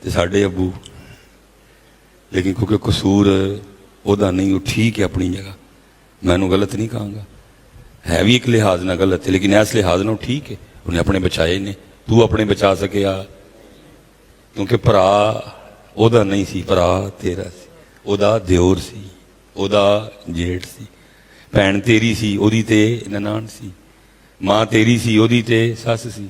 تے ساڑے ابو، لیکن کیونکہ قصور او دا نہیں، وہ ٹھیک ہے اپنی جگہ، میں نو غلط نہیں کہاں گا. ہے بھی ایک لحاظ نہ غلط ہے، لیکن اس لحاظ نہ ٹھیک ہے. انہیں اپنے بچائے نے، تو اپنے بچا سکے آ، کیونکہ پرا او دا نہیں سی، پرا تیرا سی، او دا دیور سی، او دا جیٹ سی. بھن تیری سی، او دی تے ننان سی. ماں تیری سی، او دی تے سس سی.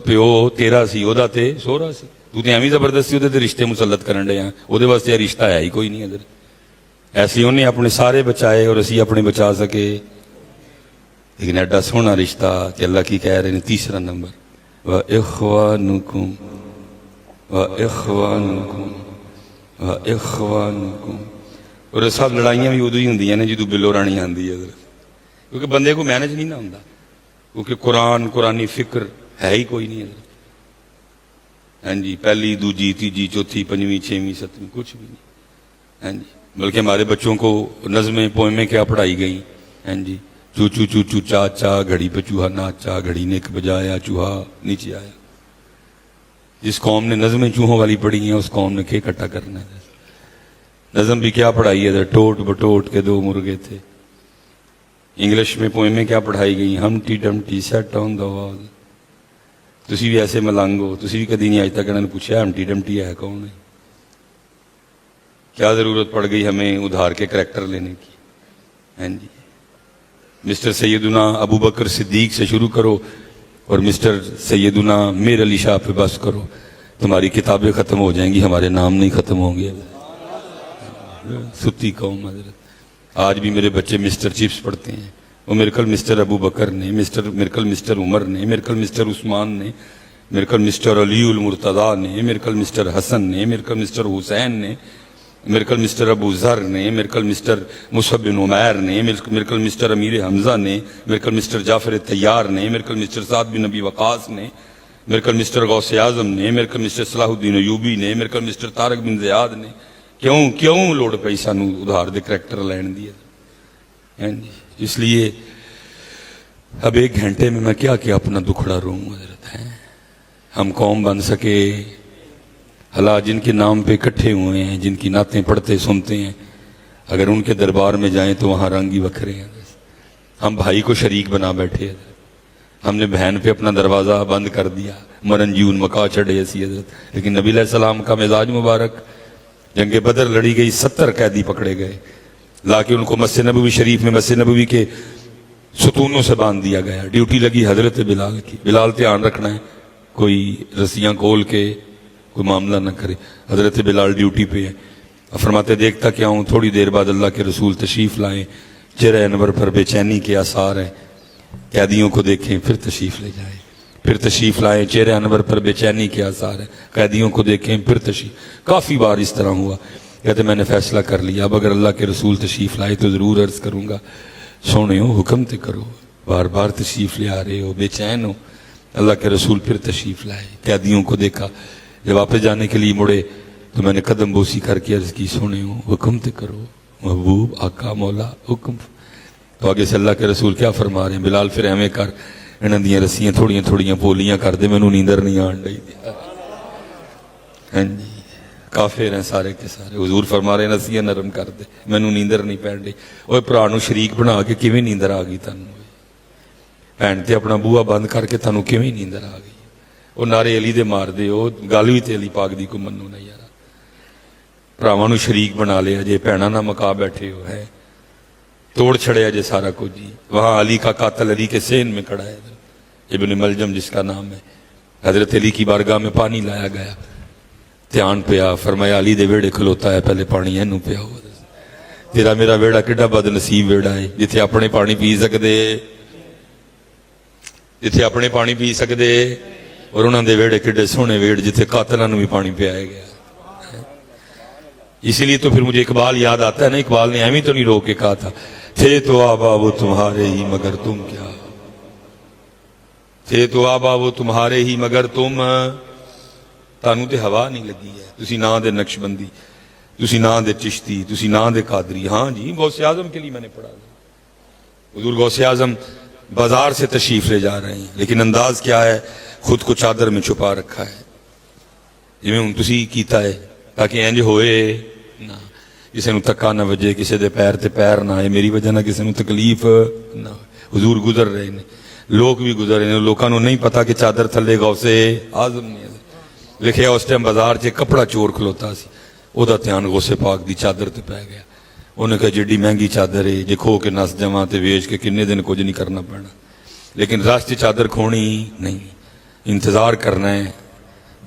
پیو تیرا سی، او دا تے سوہرا سی. تو تے ایویں زبردستی او دے رشتے مسلط کرن ڈے ہاں، او دے واسطے رشتہ ہے ہی کوئی نہیں ادھر. ایسے انہیں اپنے سارے بچائے اور اسی اپنے بچا سکے. لیکن ایڈا سونا رشتہ کہ اللہ کی کہہ رہے ہیں تیسرا نمبر وَإِخْوَانُكُمْ وَإِخْوَانُكُمْ وَإِخْوَانُكُمْ. اور سب لڑائیاں بھی ادو ہی ہوندی ہیں جدو بلو رانی آندی ہے، کیونکہ بندے کو مینج نہیں نہ ہوندا، کیونکہ قرآنی فکر ہے ہی کوئی نہیں ہے. ہاں جی پہلی دوجی تیجی چوتھی پنجویں چھویں ستویں کچھ بھی نہیں. ہاں جی بلکہ ہمارے بچوں کو نظمیں پوئمیں کیا پڑھائی گئیں؟ ہاں جی چوچو چوچو چاچا گھڑی پہ چوہا ناچا، گھڑی نے ایک بجایا چوہا نیچے آیا. جس قوم نے نظمیں چوہوں والی پڑھی ہیں اس قوم نے کیا اکٹھا کرنا ہے؟ نظم بھی کیا پڑھائی ہے؟ ٹوٹ بٹوٹ کے دو مرغے تھے. انگلش میں پوئمیں کیا پڑھائی گئی؟ ہمٹی ڈمٹی سیٹ آن دا وال. تسی بھی ایسے ملنگ ہو، تسی بھی کدی نہیں آج تک انہوں نے پوچھا ہمٹی ڈمٹی ہے کون ہے؟ کیا ضرورت پڑ گئی ہمیں ادھار کے کریکٹر لینے کی؟ ہاں جی مسٹر سیدنا ابو بکر صدیق سے شروع کرو اور مسٹر سیدنا میر علی شاہ پہ بس کرو، تمہاری کتابیں ختم ہو جائیں گی، ہمارے نام نہیں ختم ہوں گے. ستی قوم حضرت. آج بھی میرے بچے مسٹر چپس پڑھتے ہیں، وہ میرے کل مسٹر ابو بکر نے، میرے کل مسٹر عمر نے، میرے کل مسٹر عثمان نے، میرے کل مسٹر علی المرتضیٰ نے، میرے کل مسٹر حسن نے، میرے کل مسٹر حسین نے، میرے کل مسٹر ابو ذر نے، میرے کل مسٹر مصعب بن عمیر نے، میرے کل مسٹر امیر حمزہ نے، میرے کل مسٹر جعفر طیار نے، میرے کل مسٹر سعد بن نبی وقاص نے، میرے کل مسٹر غوث اعظم نے، میرے کل مسٹر صلاح الدین ایوبی نے، میرے کل مسٹر طارق بن زیاد نے. کیوں لوڑ پئی سانو ادھار دے کریکٹر لین دی؟ اس لیے اب ایک گھنٹے میں کیا اپنا دکھڑا روں حضرت ہے. ہم قوم بن سکے، حالات جن کے نام پہ اکٹھے ہوئے ہیں، جن کی نعتیں پڑھتے سنتے ہیں، اگر ان کے دربار میں جائیں تو وہاں رنگ ہی وکھرے ہیں. ہم بھائی کو شریک بنا بیٹھے، ہم نے بہن پہ اپنا دروازہ بند کر دیا، مرن جیون مکا چڑھے ایسی حضرت. لیکن نبی علیہ السلام کا مزاج مبارک، جنگ بدر لڑی گئی، 70 قیدی پکڑے گئے، لا کے ان کو مسجد نبوی شریف میں مسجد نبوی کے ستونوں سے باندھ دیا گیا. ڈیوٹی لگی حضرت بلال کی. بلال دھیان رکھنا ہے کوئی رسیاں کھول کے کوئی معاملہ نہ کرے. حضرت بلال ڈیوٹی پہ ہے. فرماتے دیکھتا کیا ہوں، تھوڑی دیر بعد اللہ کے رسول تشریف لائیں، چہرہ انور پر بے چینی کے آثار ہیں. قیدیوں کو دیکھیں پھر تشریف لے جائیں، پھر تشریف لائیں، چہرے انور پر بے چینی کے آثار ہے، قیدیوں کو دیکھیں پھر تشریف۔ کافی بار اس طرح ہوا، کہتے میں نے فیصلہ کر لیا اب اگر اللہ کے رسول تشریف لائے تو ضرور عرض کروں گا سونے ہو حکم تے کرو، بار بار تشریف لے آ رہے ہو، بے چین ہو۔ اللہ کے رسول پھر تشریف لائے، قیدیوں کو دیکھا، جب واپس جانے کے لیے مڑے تو میں نے قدم بوسی کر کے عرض کی سونے ہو حکم تے کرو، محبوب آقا مولا حکم۔ تو آگے سے اللہ کے رسول کیا فرما رہے ہیں، بلال پھر ایویں کر انہاں دیاں رسیاں تھوڑیاں تھوڑیاں پولیاں کر دے، مینوں نیندر نہیں آن ڈئی دیا۔ ہاں جی کافر ہیں سارے کے سارے، حضور فرما رہے ہیں رسیاں نرم کر دے، مینوں نیندر نہیں پین ڈئی۔ اوے بھرا نوں شریک بنا کے کیویں نیندر آ گئی تانوں، بھین تے اپنا بوہا بند کر کے تانوں کیویں نیندر آ گئی؟ وہ نعرے علی دے مار دے، وہ گل بھی تے علی پاک دی کو منو نہ یار، بھراواں نوں شریک بنا لیا جے، بھیناں نہ مکا بیٹھے ہو ہے، توڑ چھڑیا جے سارا کچھ جی۔ وہاں علی کا قاتل علی کے سین میں کھڑا ہے، ابن ملجم جس کا نام ہے، حضرت علی کی بارگاہ میں پانی لایا گیا، دھیان پیا، فرمایا علی دے ویڑے کھلوتا ہے پہلے پانی اینوں پیا ہو، تیرا میرا ویڑا کڈا بد نصیب ویڑا ہے جتھے اپنے پانی پی سکدے، جتھے اپنے پانی پی سکدے، اور انہاں دے ویڑے کڈے سونے ویڑ جتھے قاتلاں نوں بھی پانی پیا گیا۔ اسی لیے تو پھر مجھے اقبال یاد آتا ہے نا، اقبال نے ایویں تو نہیں رو کے کہا تھا تھے تو آبا وہ تمہارے ہی مگر تم کیا، تھے تو آبا وہ تمہارے ہی مگر تم، تانوں تے ہوا نہیں لگی ہے، تسی نہ دے نقش بندی، تسی نہ دے چشتی، تسی نہ دے قادری۔ ہاں جی غوث اعظم کے لیے میں نے پڑھا، حضور غوث اعظم بازار سے تشریف لے جا رہے ہیں، لیکن انداز کیا ہے، خود کو چادر میں چھپا رکھا ہے، جویں ہن تسی کیتا ہے تاکہ انج ہوئے نہ کسی نو تکا نہ وجے، کسی دے پیر تے پیر نہ آئے، میری وجہ نہ کسی نو تکلیف نہ ہوئے۔ حضور گزر رہے ہیں، لوگ بھی گزر رہے ہیں، لوکاں نو نہیں پتا کہ چادر تھلے غوث اعظم نے لکھیا، اس ٹائم بازار چ کپڑا چور کھلوتا سی، او دا دھیان غوث پاک دی چادر تے پی گیا۔ انہیں کہا جیڑی مہنگی چادر ہے جے کھو کے نس جماں تے ویچ کے کنے دن کچھ نہیں کرنا پڑنا، لیکن راستے چادر کھونی نہیں، انتظار کرنا ہے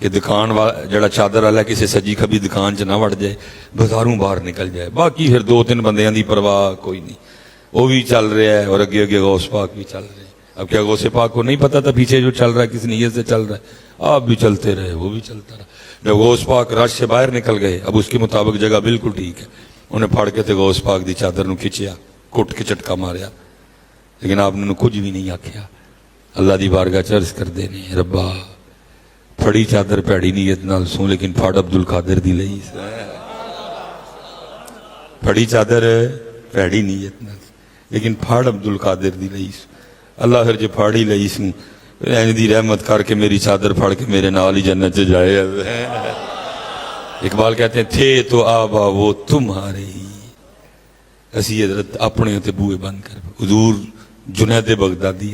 کہ دکان جڑا چادر والا کسی سجی کبھی دکان چ نہ وڑ جائے، بازاروں باہر نکل جائے، باقی پھر دو تین بندیاں دی پرواہ کوئی نہیں، وہ بھی چل رہا ہے اور اگے اگے غوث پاک بھی چل رہے ہیں۔ اب کیا غوث پاک کو نہیں پتا تھا پیچھے جو چل رہا ہے کس نیت سے چل رہا ہے، آپ بھی چلتے رہے وہ بھی چلتا رہا۔ جب غوث پاک رش سے باہر نکل گئے، اب اس کے مطابق جگہ بالکل ٹھیک ہے، انہیں پھڑ کے تے غوث پاک دی چادر نو کھچیا، کٹ کے چٹکا ماریا، لیکن آپ نے کچھ بھی نہیں آکھیا۔ اللہ دی بارگاہ چ عرض کر دینے، ربا پھڑی چادر پیڑی نیت نال سوں، لیکن پھڑ عبد القادر دی لئی، پھڑی چادر پیڑی نیت نال لیکن پھڑ عبد القادر دی لئی سوں۔ اللہ پھر جو پھاڑی لئی سوں این دی رحمت کر کے میری چادر پھڑ کے میرے نال ہی جنت سے جائے۔ اقبال کہتے ہیں تھے تو آبا وہ تمہارے ہی، اسی حضرت اپنے تے بوئے بند کر، حضور جنید بغدادی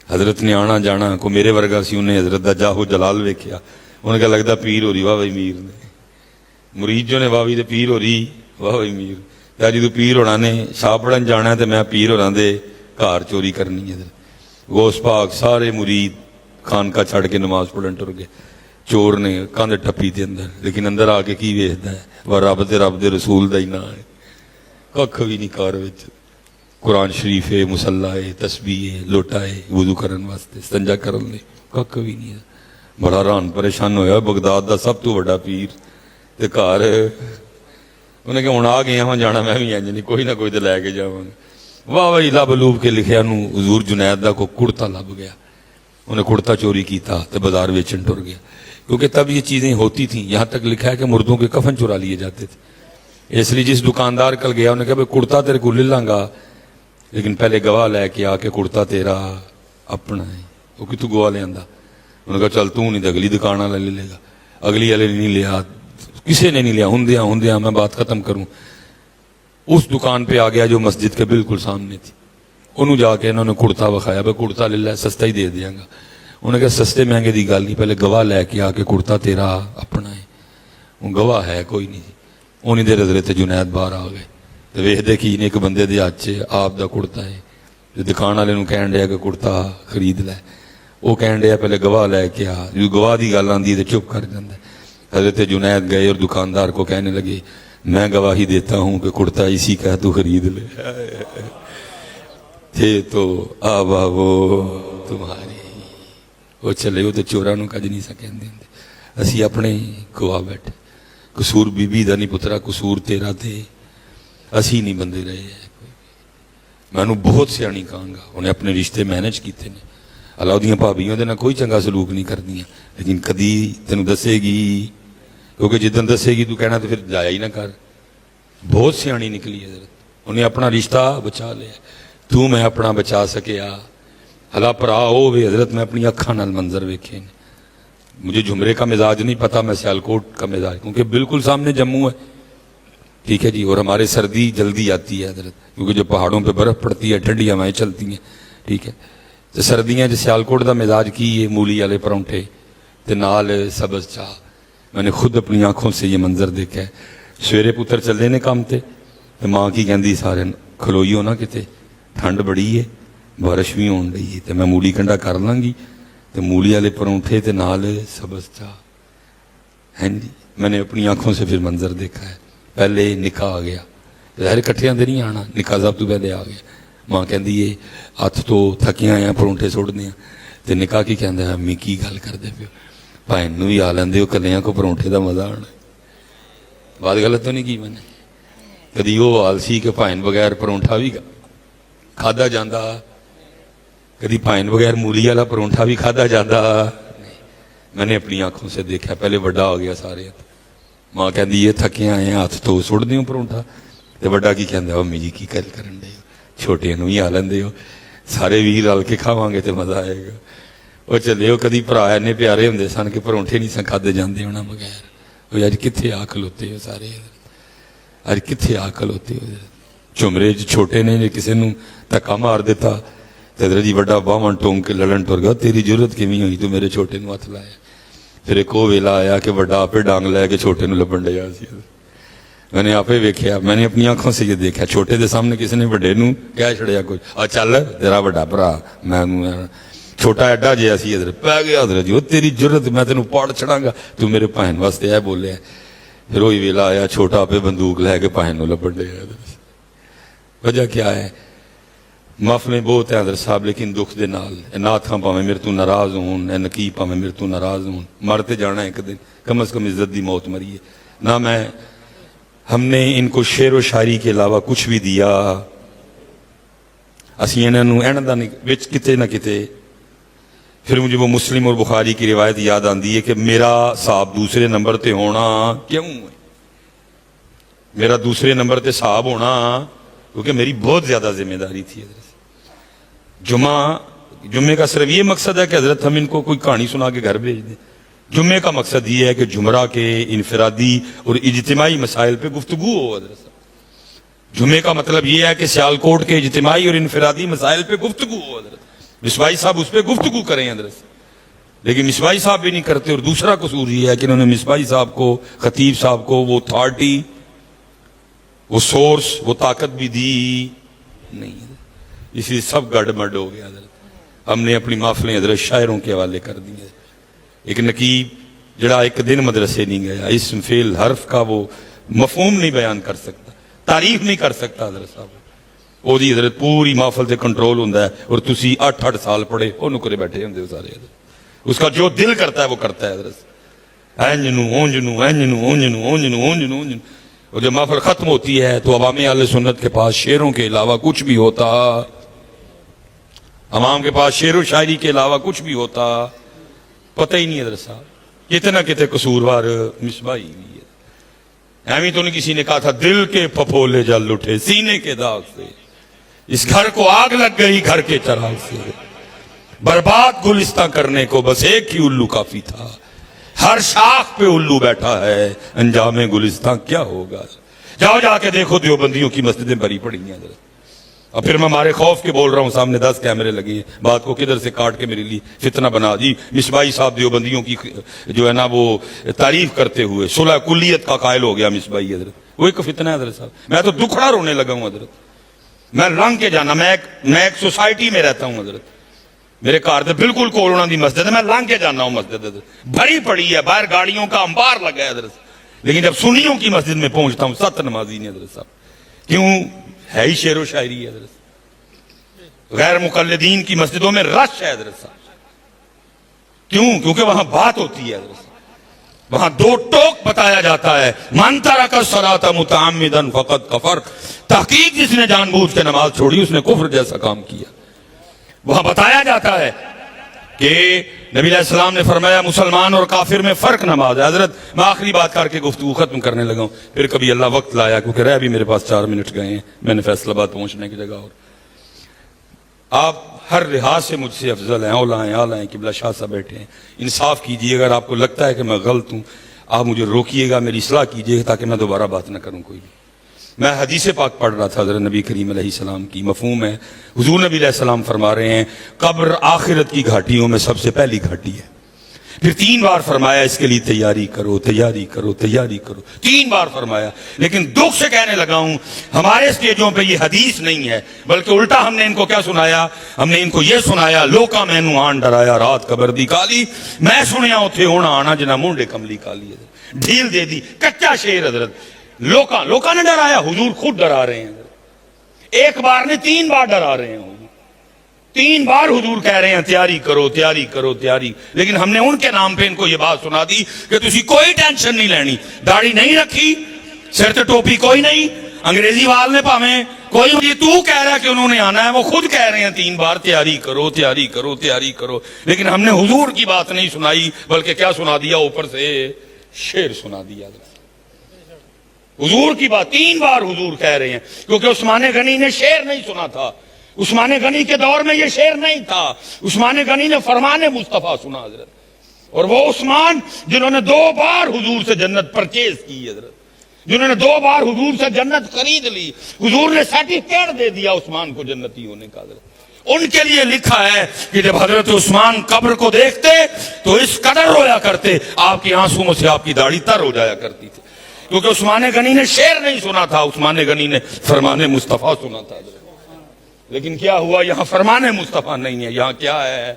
حضرت نے آنا جانا، کو میرے ورگا سی انہیں حضرت دا جاہو جلال ویکھیا، انہیں کہا لگتا پیر ہو رہی، واہ بھائی میر نے، مرید جو نے واہ بھائی دے پیر ہو رہی، واہ بھائی میر، یا جدو پیر ہونا نے شاہ پڑھن جانا ہے تو میں پیر ہونا دے گھر چوری کرنی ہے۔ غوث پاک سارے مرید خان کا چھڑ کے نماز پڑھن ٹر گئے، چور نے کاندھ ٹپی دے اندر، لیکن اندر آ کے کی ویکھدا ہے، وہ رب دے رسول دا ہی نام ہے، ککھ بھی نہیں کار وچ، قرآن شریف ہے، مصلی ہے، تسبیح ہے، لوٹا ہے وضو کرن واسطے، استنجا کرن لے، ککھ بھی نہیں ہے۔ بڑا حیران پریشان ہویا، بغداد دا سب تو بڑا پیر تے گھر، انہیں کہ ہن آ گئے ہاں جانا میں بھی انج نہیں، کوئی نہ کوئی تے لے کے جاواں گا۔ واہ واہ لب لوب کے لکھیا نو حضور جنید دا کو کرتا لب گیا، انہیں کرتا چوری کیتا تے بازار ویچن ٹر گیا، کیونکہ تب یہ چیزیں ہوتی تھیں، یہاں تک لکھا ہے کہ مردوں کے کفن چرا لیے جاتے تھے۔ اس لیے جس دکاندار کل گیا انہیں کہا بھئی کرتا تیرے کو لے لاں گا، لیکن پہلے گواہ لے کے آ کے کرتا تیرا اپنا ہے، وہ کہ تو گواہ لے آندا، انہوں نے کہا چل تو نہیں تو اگلی دکان والا لے لے گا، اگلی والے نہیں لیا، کسی نے نہیں لیا، ہندیاں میں بات ختم کروں۔ اس دکان پہ آ گیا جو مسجد کے بالکل سامنے تھی، انہوں جا کے انہوں نے کرتا بخایا، بھئی کرتا لے لے، سستا ہی دے دیاں گا۔ انہوں نے کہا سستے مہنگے دی گل نہیں، پہلے گواہ لے کے آ کے کرتا تیرا اپنا ہے، وہ گواہ ہے کوئی نہیں، انہیں دیر حضرت جنید باہر آ گئے تو ویکھ دے کہ ایک بندے دے ہاتھ آپ دا کرتا ہے، جو دکان والے نوں کہن ڈیا کہ کرتا خرید لے، وہ کہن ڈیا پہلے گواہ لے کے آ، جو گواہ دی گل آندی ہے تو چپ کر جاندا ہے۔ حضرت جنید گئے اور دکاندار کو کہنے لگے میں گواہی دیتا ہوں کہ کرتا اسی کا تو خرید لے۔ تھے تو آبا وہ تمہاری وہ چلے وہ تو چوراں نوں کج نہیں سکندے ہوندے اسی اپنے گوا بیٹھے قصور بی بی دا نہیں پترا قصور تیرا تے اسی نہیں بندے رہے ہیں میں بہت سیانی کہاں گا انہیں اپنے رشتے مینج کیتے ہیں اللہ دیاں بھابیاں دے نال کوئی چنگا سلوک نہیں کردیاں لیکن کدی تینوں دسے گی کیونکہ جدن دسے گی تو کہنا تو پھر جایا ہی نہ کر بہت سیانی نکلی ہے حضرت انہیں اپنا رشتہ بچا لیا تو میں اپنا بچا سکیا حلا پرا ہو بھی حضرت میں اپنی اکھاں نال منظر ویکھے مجھے جھمرے کا مزاج نہیں پتا میں سیالکوٹ کا مزاج کیونکہ بالکل سامنے جموں ہے ٹھیک ہے جی اور ہمارے سردی جلدی آتی ہے حضرت کیونکہ جو پہاڑوں پہ برف پڑتی ہے ٹھنڈی ہوائیں چلتی ہیں ٹھیک ہے تو سردیاں جو سیالکوٹ دا مزاج کی یہ مولی والے پرونٹھے تے نال سبز چاہ میں نے خود اپنی آنکھوں سے یہ منظر دیکھا ہے سویرے پتر چلے نے کام تے تو ماں کی کہندی سارے کھلوئی ہو نا کتے ٹھنڈ بڑی ہے بارش بھی ہون رہی ہے تو میں مولی کنڈا کر لاں گی تو مولی والے پرونٹھے تے نال سبز چاہ ہیں جی میں نے اپنی آنکھوں سے پھر منظر دیکھا ہے پہلے نکاح آ گیا ظاہر کٹھیاں دے نہیں آنا نکاح صاحب تو پہلے آ گیا ماں کہندی یہ ہاتھ تو تھکیاں آیا پرونٹھے سٹ دیاں تے نکاح کی کہندا امی کی گل کردے پیو بھائن نوں بھی آ لیندے ہو کلیاں کو پرونٹھے دا مزہ آنا بات غلط تو نہیں کی میں نے کدی وہ حال سی کہ بھائن بغیر پرونٹھا بھی کھادا جاندا کدی بھائن بغیر مولی والا پرونٹھا بھی کھادا جاندا میں نے اپنی آنکھوں سے دیکھا پہلے بڑا ہو گیا سارے ماں کہندی یہ تھکے آئے ہاتھ تو سٹ دیو پرونٹھا تے بڑا کی کہندا امی جی کی گل کرن دے چھوٹے نوں ہی آ لیندے ہو سارے وی رل کے کھاواں گے تے مزہ آئے گا وہ چلے وہ کدی بھرا اینے پیارے ہوندے سن کہ پرونٹھے نہیں سن کھادے جاندے ہونا بغیر وہ اج کتھے آ کھلوتے ہو سارے اج کتھے آ کھلوتے ہو چمرے چھوٹے نے جے کسے نوں دھکا مار دیتا تے حضرت جی بڑا باواں ٹونگ کے لڑن ٹر گیا تیری ضرورت کیویں ہوئی تو میرے چھوٹے نوں ہاتھ لایا پھر ایک وہ ویلا آیا کہ بڑا آپ ڈانگ لے کے چھوٹے نوں لبن ڈیا سی میں نے آپ ویکھیا میں نے اپنی آنکھوں سے یہ دیکھا چھوٹے دے سامنے کسی نے بڑے نوں کہہ چھڑیا کچھ آ چل تیرا بڑا بھرا میں چھوٹا ایڈا جہا سی حضرت پہ گیا حضرت جی وہ تیری ضرورت میں تینوں پاڑ چھڑاں گا تو میرے بہن واسطے اے بولے پھر وہی ویلا آیا چھوٹا پہ بندوق لے کے بہن نوں لبن ڈیا وجہ کیا ہے محفلیں بہت ہیں حضرت صاحب لیکن دکھ دے نال ناتھاں پاویں میرے تو ناراض ہون اے نقیب پاویں میرے تو ناراض ہون مرتے جانا ایک دن کم از کم عزت دی موت مریے نہ میں ہم نے ان کو شعر و شاعری کے علاوہ کچھ بھی دیا اسی انہاں نوں ایندا وچ کتے نہ کتے پھر مجھے وہ مسلم اور بخاری کی روایت یاد آندی ہے کہ میرا صاحب دوسرے نمبر تے ہونا کیوں ہے میرا دوسرے نمبر تے صاحب ہونا کیونکہ میری بہت زیادہ ذمہ داری تھی حضرت جمعے کا صرف یہ مقصد ہے کہ حضرت ہم ان کو کوئی کہانی سنا کے گھر بھیج دیں جمعے کا مقصد یہ ہے کہ جمعرہ کے انفرادی اور اجتماعی مسائل پہ گفتگو ہو حضرت صاحب جمعے کا مطلب یہ ہے کہ سیالکوٹ کے اجتماعی اور انفرادی مسائل پہ گفتگو ہو حضرت مصباحی صاحب اس پہ گفتگو کریں حضرت لیکن مصباحی صاحب بھی نہیں کرتے اور دوسرا قصور یہ ہے کہ انہوں نے مصباحی صاحب کو خطیب صاحب کو وہ اتھارٹی وہ سورس وہ طاقت بھی دی نہیں اس لیے سب گڑ مڈ ہو گیا حضرت ہم نے اپنی محفلیں حضرت شاعروں کے حوالے کر دی ہیں ایک نقیب جڑا ایک دن مدرسے نہیں گیا اسم فعل حرف کا وہ مفہوم نہیں بیان کر سکتا تعریف نہیں کر سکتا حضرت صاحب وہ دی حضرت پوری محفل سے کنٹرول ہوندا ہے اور تسی 8 سال پڑھے وہ نکرے بیٹھے ہوندے ہو سارے حضرت اس کا جو دل کرتا ہے وہ کرتا ہے حضرت اینج نو اونج نو اینج نو اونج نو اونج نو اونج نو اونج نو اور جب محفل ختم ہوتی ہے تو عوام اہل سنت کے پاس شعروں کے علاوہ کچھ بھی ہوتا عوام کے پاس شعر و شاعری کے علاوہ کچھ بھی ہوتا پتہ ہی نہیں حضرت صاحب کتنا کتے قصوروار مصباحی بھی ہے ایویں تو نہیں کسی نے کہا تھا دل کے پھپھولے جل اٹھے سینے کے داغ سے اس گھر کو آگ لگ گئی گھر کے چراغ سے برباد گلستہ کرنے کو بس ایک ہی الو کافی تھا ہر شاخ پہ الو بیٹھا ہے انجام گلستہ کیا ہوگا جاؤ جا کے دیکھو دیوبندیوں کی مسجدیں بھری پڑی ہیں حضرت اور پھر میں ہمارے خوف کے بول رہا ہوں سامنے 10 کیمرے لگے ہیں بات کو کدھر سے کاٹ کے میرے لیے فتنہ بنا دی مصباحی صاحب دیوبندیوں کی جو ہے نا وہ تعریف کرتے ہوئے صلح کلیت کا قائل ہو گیا مصباحی حضرت وہ ایک فتنہ ہے حضرت صاحب میں تو دکھڑا رونے لگا ہوں حضرت میں لنگ کے جانا میں ایک سوسائٹی میں رہتا ہوں حضرت میرے گھر سے بالکل کولونا دی مسجد ہے میں لنگ کے جانا ہوں مسجد حضرت بھری پڑی ہے باہر گاڑیوں کا انبار لگا ہے حضرت لیکن جب سنیوں کی مسجد میں پہنچتا ہوں 7 نمازی نہیں حضرت صاحب کیوں ہے ہی شعر و شاعری ہے حضرت غیر مقلدین کی مسجدوں میں رش ہے حضرت صاحب. کیوں؟ کیونکہ وہاں بات ہوتی ہے حضرت صاحب. وہاں دو ٹوک بتایا جاتا ہے. من ترک الصلاۃ متعمدا فقد کفر. تحقیق جس نے جان بوجھ کے نماز چھوڑی اس نے کفر جیسا کام کیا. وہاں بتایا جاتا ہے کہ نبی علیہ السلام نے فرمایا مسلمان اور کافر میں فرق نماز ہے. حضرت میں آخری بات کر کے گفتگو ختم کرنے لگا ہوں, پھر کبھی اللہ وقت لایا کیونکہ رہ بھی میرے پاس 4 منٹ گئے ہیں, میں نے فیصل آباد پہنچنے کی جگہ. اور آپ ہر لحاظ سے مجھ سے افضل ہیں, اولا ہیں, اعلیٰ ہیں. قبلہ شاہ صاحب بیٹھے ہیں, انصاف کیجیے. اگر آپ کو لگتا ہے کہ میں غلط ہوں آپ مجھے روکیے گا, میری اصلاح کیجیے تاکہ میں دوبارہ بات نہ کروں کوئی بھی. میں حدیث پاک پڑھ رہا تھا حضرت نبی کریم علیہ السلام کی, مفہوم ہے. حضور نبی علیہ السلام فرما رہے ہیں قبر آخرت کی گھاٹیوں میں سب سے پہلی گھاٹی ہے. پھر 3 بار فرمایا اس کے لیے تیاری کرو, تیاری کرو, تیاری کرو. 3 بار فرمایا. لیکن دکھ سے کہنے لگا ہوں ہمارے اسٹیجوں پہ یہ حدیث نہیں ہے, بلکہ الٹا ہم نے ان کو کیا سنایا, ہم نے ان کو یہ سنایا لوکا مینو آن ڈرایا رات قبر دی کالی, میں سنیا اتھے ہونا آنا جنا مونڈے کملی کالی. ڈھیل دے دی, کچا شیر حضرت. لوکا نے ڈرایا, حضور خود ڈرا رہے ہیں. ایک بار نے 3 بار ڈرا رہے ہیں. 3 بار حضور کہہ رہے ہیں تیاری کرو, تیاری کرو, تیاری. لیکن ہم نے ان کے نام پہ ان کو یہ بات سنا دی کہ تسی کوئی ٹینشن نہیں لینی. داڑھی نہیں رکھی, سر تے ٹوپی کوئی نہیں, انگریزی وال نے پاویں کوئی, یہ تو کہہ رہا ہے کہ انہوں نے آنا ہے, وہ خود کہہ رہے ہیں 3 بار تیاری کرو, تیاری کرو, تیاری کرو. لیکن ہم نے حضور کی بات نہیں سنائی, بلکہ کیا سنا دیا, اوپر سے شعر سنا دیا. حضور کی بات 3 بار حضور کہہ رہے ہیں, کیونکہ عثمان غنی نے شعر نہیں سنا تھا. عثمان غنی کے دور میں یہ شعر نہیں تھا. عثمان غنی نے فرمان مصطفیٰ سنا حضرت, اور وہ عثمان جنہوں نے 2 بار حضور سے جنت پرچیز کی حضرت, جنہوں نے 2 بار حضور سے جنت خرید لی. حضور نے سرٹیفکیٹ دے دیا عثمان کو جنتی ہونے کا حضرت. ان کے لیے لکھا ہے کہ جب حضرت عثمان قبر کو دیکھتے تو اس قدر رویا کرتے آپ کی آنسوؤں سے آپ کی داڑھی تر ہو جایا کرتی تھی, کیونکہ عثمان غنی نے شعر نہیں سنا تھا, عثمان غنی نے فرمان مصطفیٰ سنا تھا. لیکن کیا ہوا, یہاں فرمان مصطفیٰ نہیں ہے, یہاں کیا ہے,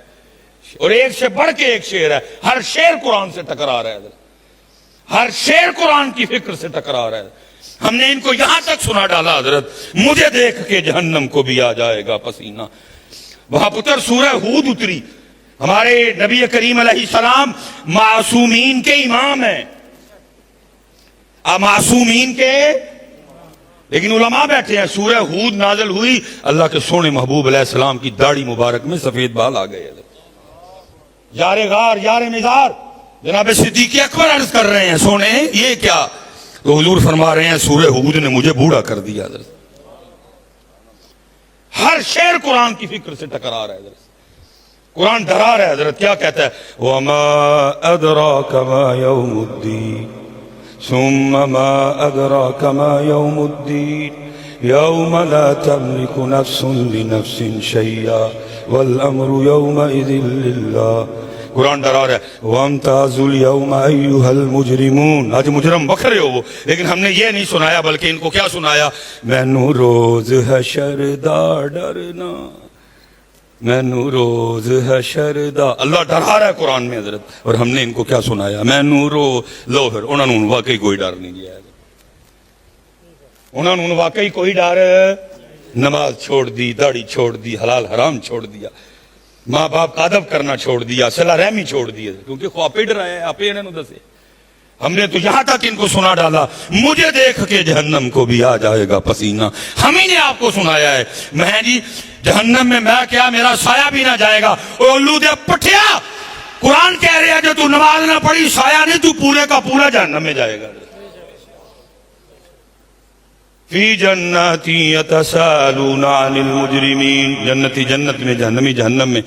اور ایک سے بڑھ کے ایک شعر ہے. ہر شعر قرآن سے ٹکرا رہا ہے, ہر شعر قرآن کی فکر سے ٹکرا رہا ہے. ہم نے ان کو یہاں تک سنا ڈالا حضرت مجھے دیکھ کے جہنم کو بھی آ جائے گا پسینہ. وہاں پتر سورہ ہود اتری. ہمارے نبی کریم علیہ السلام معصومین کے امام ہیں, معصومین کے, لیکن علماء بیٹھے ہیں. سورہ ہود نازل ہوئی, اللہ کے سونے محبوب علیہ السلام کی داڑھی مبارک میں سفید بال آ گئے. یار غار یار مزار جناب صدیق اکبر عرض کر رہے ہیں سونے یہ کیا, تو حضور فرما رہے ہیں سورہ ہود نے مجھے بوڑھا کر دیا. حضرت ہر شعر قرآن کی فکر سے ٹکرا رہا ہے حضرت. قرآن ڈرا رہا ہے حضرت. کیا کہتا ہے, وَمَا أَدْرَاكَ مَا يَوْمُ الدِّينِ ثم ما أدراك ما يوم الدين يوم لا تملك نفس لنفس شيئا والأمر يومئذ لله. قرآن ڈرا رہا ہے وَامْتَازُوا الْيَوْمَ أَيُّهَا الْمُجْرِمُونَ. آج مجرم بکھرے ہو, لیکن ہم نے یہ نہیں سنایا بلکہ ان کو کیا سنایا, مینوں روز حشر دا ڈرنا, مینوں روز حشر دا. اللہ ڈرا رہا ہے قرآن میں حضرت, اور ہم نے ان کو کیا سنایا, مینوں رو لو. پھر انہوں نے واقعی کوئی ڈر نہیں دیا, انہوں نے واقعی کوئی ڈر, نماز چھوڑ دی, داڑھی چھوڑ دی, حلال حرام چھوڑ دیا, ماں باپ کا ادب کرنا چھوڑ دیا, صلہ رحمی چھوڑ دی, کیونکہ خواب پہ ڈرائے ہیں آپ انہوں نے دسے. ہم نے تو یہاں تک ان کو سنا ڈالا مجھے دیکھ کے جہنم کو بھی آ جائے گا پسینہ. ہم ہی نے آپ کو سنایا ہے میں جی جہنم میں کیا میرا سایہ بھی نہ جائے گا. او الو دے پٹھیا, قرآن کہہ رہے ہیں جو تو نماز نہ پڑھی سایہ نہیں, تو پورے کا پورا جہنم میں جائے گا. فی جنات یتسالون عن المجرمین, جنتی جنت میں, جہنمی جہنم میں.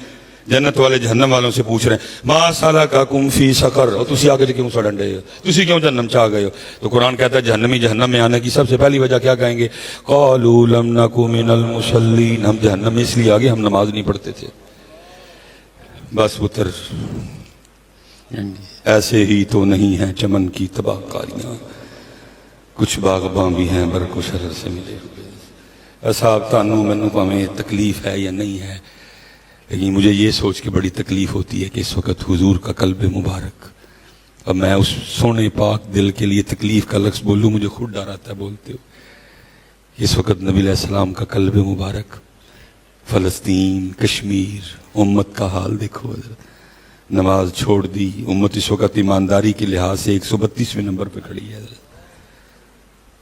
جنت والے جہنم والوں سے پوچھ رہے ہیں ما سلککم فی سقر, اور تسی آگے کیوں سڑن رہے ہو, تسی کیوں جہنم چاہ گئے ہو. تو قرآن کہتا ہے جہنمی جہنم میں آنے کی سب سے پہلی وجہ کیا کہیں گے, قالوا لم نک من المصلین, ہم جہنم میں اس لیے آگے ہم نماز نہیں پڑھتے تھے. بس پتر ایسے ہی تو نہیں ہیں چمن کی تباہ کاریاں, کچھ باغباں بھی ہیں برق و شرر سے ملے ہوئے. صاحب تانوں مینوں پاویں تکلیف ہے یا نہیں ہے, لیکن مجھے یہ سوچ کے بڑی تکلیف ہوتی ہے کہ اس وقت حضور کا قلب مبارک, اب میں اس سونے پاک دل کے لیے تکلیف کا لفظ بولوں مجھے خود ڈر آتا ہے بولتے ہو. اس وقت نبی علیہ السلام کا قلب مبارک فلسطین کشمیر امت کا حال دیکھو حضرت. نماز چھوڑ دی امت اس وقت ایمانداری کے لحاظ سے 132ویں نمبر پہ کھڑی ہے حضرت.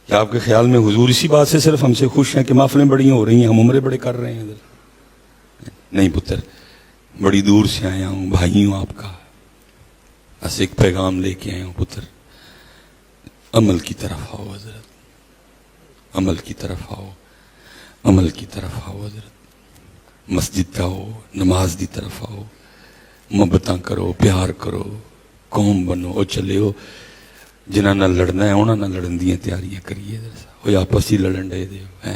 کیا آپ کے خیال میں حضور اسی بات سے صرف ہم سے خوش ہیں کہ محفلیں بڑی ہو رہی ہیں ہم عمرے بڑے کر رہے ہیں حضرت؟ نہیں پتر، بڑی دور سے آیا ہوں، بھائی ہوں آپ کا، بس ایک پیغام لے کے آیا ہوں پتر، عمل کی طرف آؤ حضرت، عمل کی طرف آؤ، عمل کی طرف آؤ حضرت. مسجد آؤ، نماز دی طرف آؤ، محبتاں کرو، پیار کرو، قوم بنو. اور چلے ہو جنہاں نہ لڑنا ہے انہاں نہ لڑن دیاں تیاریاں کریے وہ آپس ہی لڑن دے دیو.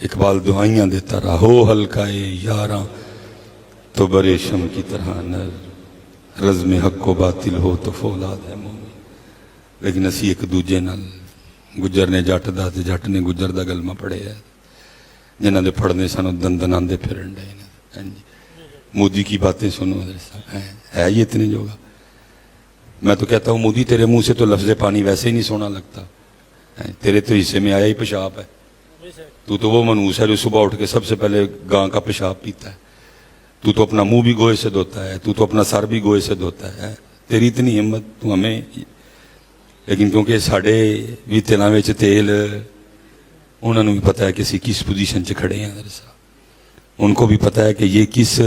اقبال دعائیاں دیتا رہا، ہو ہلکائے یاراں تو برے شم کی طرح نر، رزم حق و باطل ہو تو فولاد ہے مومن. لیکن اسی ایک دوجے نال گجر نے جٹ دا تے جٹ نے گجر دا گلمہ پڑے ہے جنہاں دے پڑھنے سانو دندناندے پھرن ڈے. مودی کی باتیں سنو ہے یہ اتنے جوگا؟ میں تو کہتا ہوں مودی تیرے منہ سے تو لفظ پانی ویسے ہی نہیں سونا لگتا، تیرے تو حصے میں آیا ہی پیشاب ہے. تو وہ منوس ہے جو صبح اٹھ کے سب سے پہلے گاں کا پیشاب پیتا ہے. تو اپنا منہ بھی گوئے سے دھوتا ہے، تو اپنا سر بھی گوئے سے دھوتا ہے. تیری اتنی ہمت تو ہمیں. لیکن کیونکہ ساڑھے بھی تیلاں وچ تیل انہوں نے بھی پتا ہے کہ اسی کس پوزیشن سے کھڑے ہیں درسا. ان کو بھی پتا ہے کہ یہ کس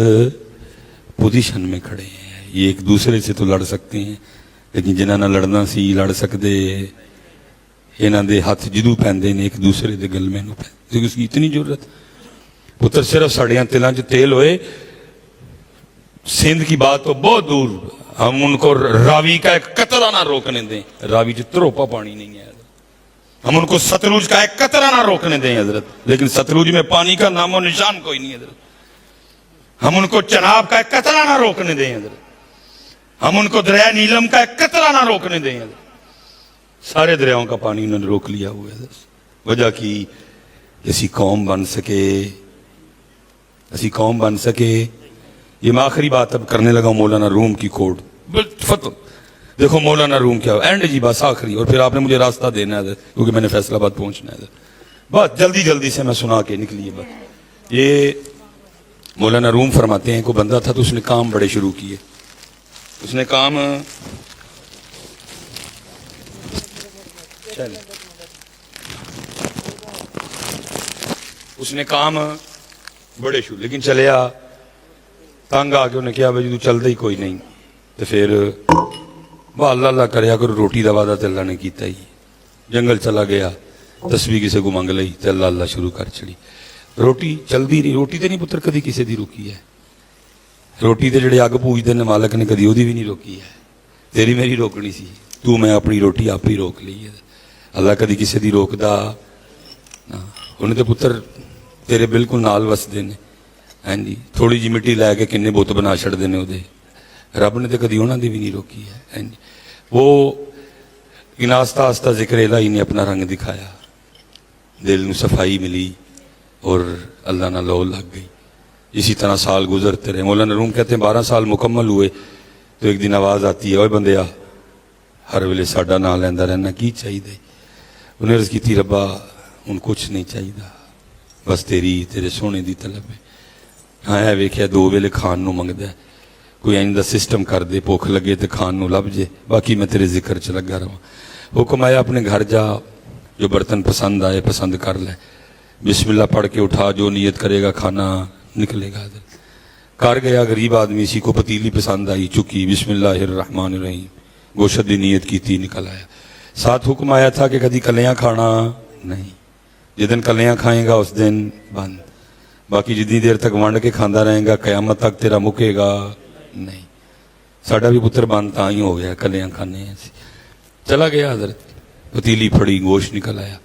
پوزیشن میں کھڑے ہیں. یہ ایک دوسرے سے تو لڑ سکتے ہیں لیکن جنہاں نہ لڑنا سی لڑ سکتے انہاں دے ہاتھ جدو پہندے نے ایک دوسرے دے گلمے نو پہندے. اس کی اتنی ضرورت پتر صرف ساڑیاں تیلاں جو تیل ہوئے. سندھ کی بات تو بہت دور، ہم ان کو راوی کا ایک قطرہ نہ روکنے دیں. راوی جو تروپا پانی نہیں ہے، ہم ان کو ستلوج کا ایک قطرہ نہ روکنے دیں حضرت. لیکن ستلوج میں پانی کا نام و نشان کوئی نہیں حضرت. ہم ان کو چناب کا ایک قطرہ نہ روکنے دیں حضرت. ہم ان کو دریا نیلم کا ایک قطرہ نہ روکنے دیں حضرت. سارے دریاؤں کا پانی انہوں نے روک لیا ہوا ہے. وجہ کی ایسی قوم بن سکے، ایسی قوم بن سکے. یہ میں آخری بات اب کرنے لگا ہوں مولانا روم کی کوڈ فتح. دیکھو مولانا روم کیا اینڈ جی بس آخری، اور پھر آپ نے مجھے راستہ دینا ہے کیونکہ میں نے فیصلہ آباد پہنچنا ہے. بس جلدی جلدی سے میں سنا کے نکلیے. بس یہ مولانا روم فرماتے ہیں کوئی بندہ تھا تو اس نے کام بڑے شروع کیے. اس نے کام بڑے شروع لیکن چلیا تنگ آ کے انہیں کیا بھائی تو چلتا ہی کوئی نہیں. تو پھر اللہ اللہ کریا کرو روٹی دا وعدہ تے اللہ نے کیتا ہی. جنگل چلا گیا، تسبیح کسے کو منگ لئی تے اللہ اللہ شروع کر چڑی. روٹی چلدی نہیں. روٹی تے نہیں پتر کدی کسے دی روکی ہے. روٹی تے جڑے اگ پوجدے نے مالک نے کدی وہدی بھی نہیں روکی ہے. تیری میری روکنی سی، تو میں اپنی روٹی آپ ہی روک لی ہے. اللہ کدی کسے دی روکدا انہیں تے پتر تیرے بالکل نال وسدے نے. ہاں جی تھوڑی جی مٹی لے کے کنے بت بنا چھڑدے نے اودے. رب نے تے کدی انہاں دی بھی نہیں روکی ہے. ہاں جی وہ ان آستہ آستہ ذکر الہی نے اپنا رنگ دکھایا، دل نو صفائی ملی اور اللہ نہ لو لگ گئی. اسی طرح سال گزرتے رہے. مولانا روم کہتے ہیں 12 سال مکمل ہوئے تو ایک دن آواز آتی ہے، اوے بندیا ہر ویلے ساڈا نام لیندا رہنا کی چاہیے؟ انہیں عرض کی ربا ان کچھ نہیں چاہیے، بس تیرے سونے دی طلب ہے. ہاں ہے ویکھیا 2 ویلے کھان نو منگدا ہے. کوئی ایندا سسٹم کر دے، بھوک لگے تو کھان نو لب جے، باقی میں تیرے ذکر چ لگا رہا. حکم آیا اپنے گھر جا، جو برتن پسند آئے پسند کر لے، بسم اللہ پڑھ کے اٹھا، جو نیت کرے گا کھانا نکلے گا. کر گیا غریب آدمی، اسی کو پتیلی پسند آئی، چکی بسم اللہ الرحمن الرحیم، گوشت دی نیت کی تھی، نکل آیا. ساتھ حکم آیا تھا کہ کدی کلیاں کھانا نہیں. جس دن کلیاں کھائیں گا اس دن بند. باقی جتنی دیر تک ونڈ کے کھانا رہیں گا قیامت تک تیرا مکے گا نہیں. ساڈا بھی پتر بند تا ہی ہو گیا، کلیاں کھانے ہیں. چلا گیا حضرت، پتیلی پھڑی، گوشت نکل آیا.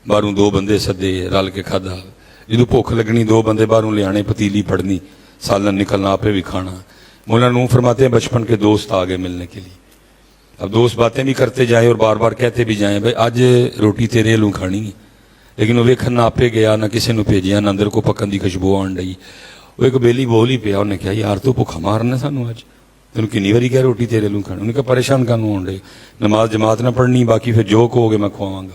باہروں 2 بندے سدے، رل کے کھادا. جدو بھوک لگنی 2 بندے باہروں لے آنے، پتیلی پھڑنی، سالن نکلنا، آپ بھی کھانا. مولانا نوں فرماتے ہیں بچپن کے دوست آ گئے ملنے کے لیے. اب دوست باتیں بھی کرتے جائیں اور بار بار کہتے بھی جائیں بھائی آج روٹی تیرے لوں کھانی ہے. لیکن وہ ویکھن نہ آپے گیا، نہ کسی نے بھیجیا، نہ اندر کو پکن دی خوشبو آن ڈئی. وہ ایک بیلی بول ہی پیا. انہیں کہا یار تو بھوکا مارنا سانو اج، تینوں کنی واری کہا روٹی تیرے لوں کھانی. انہیں کہا پریشان کانوں ہون ڈے، نماز جماعت نہ پڑھنی، باقی پھر جو کہو گے میں کھواواں گا.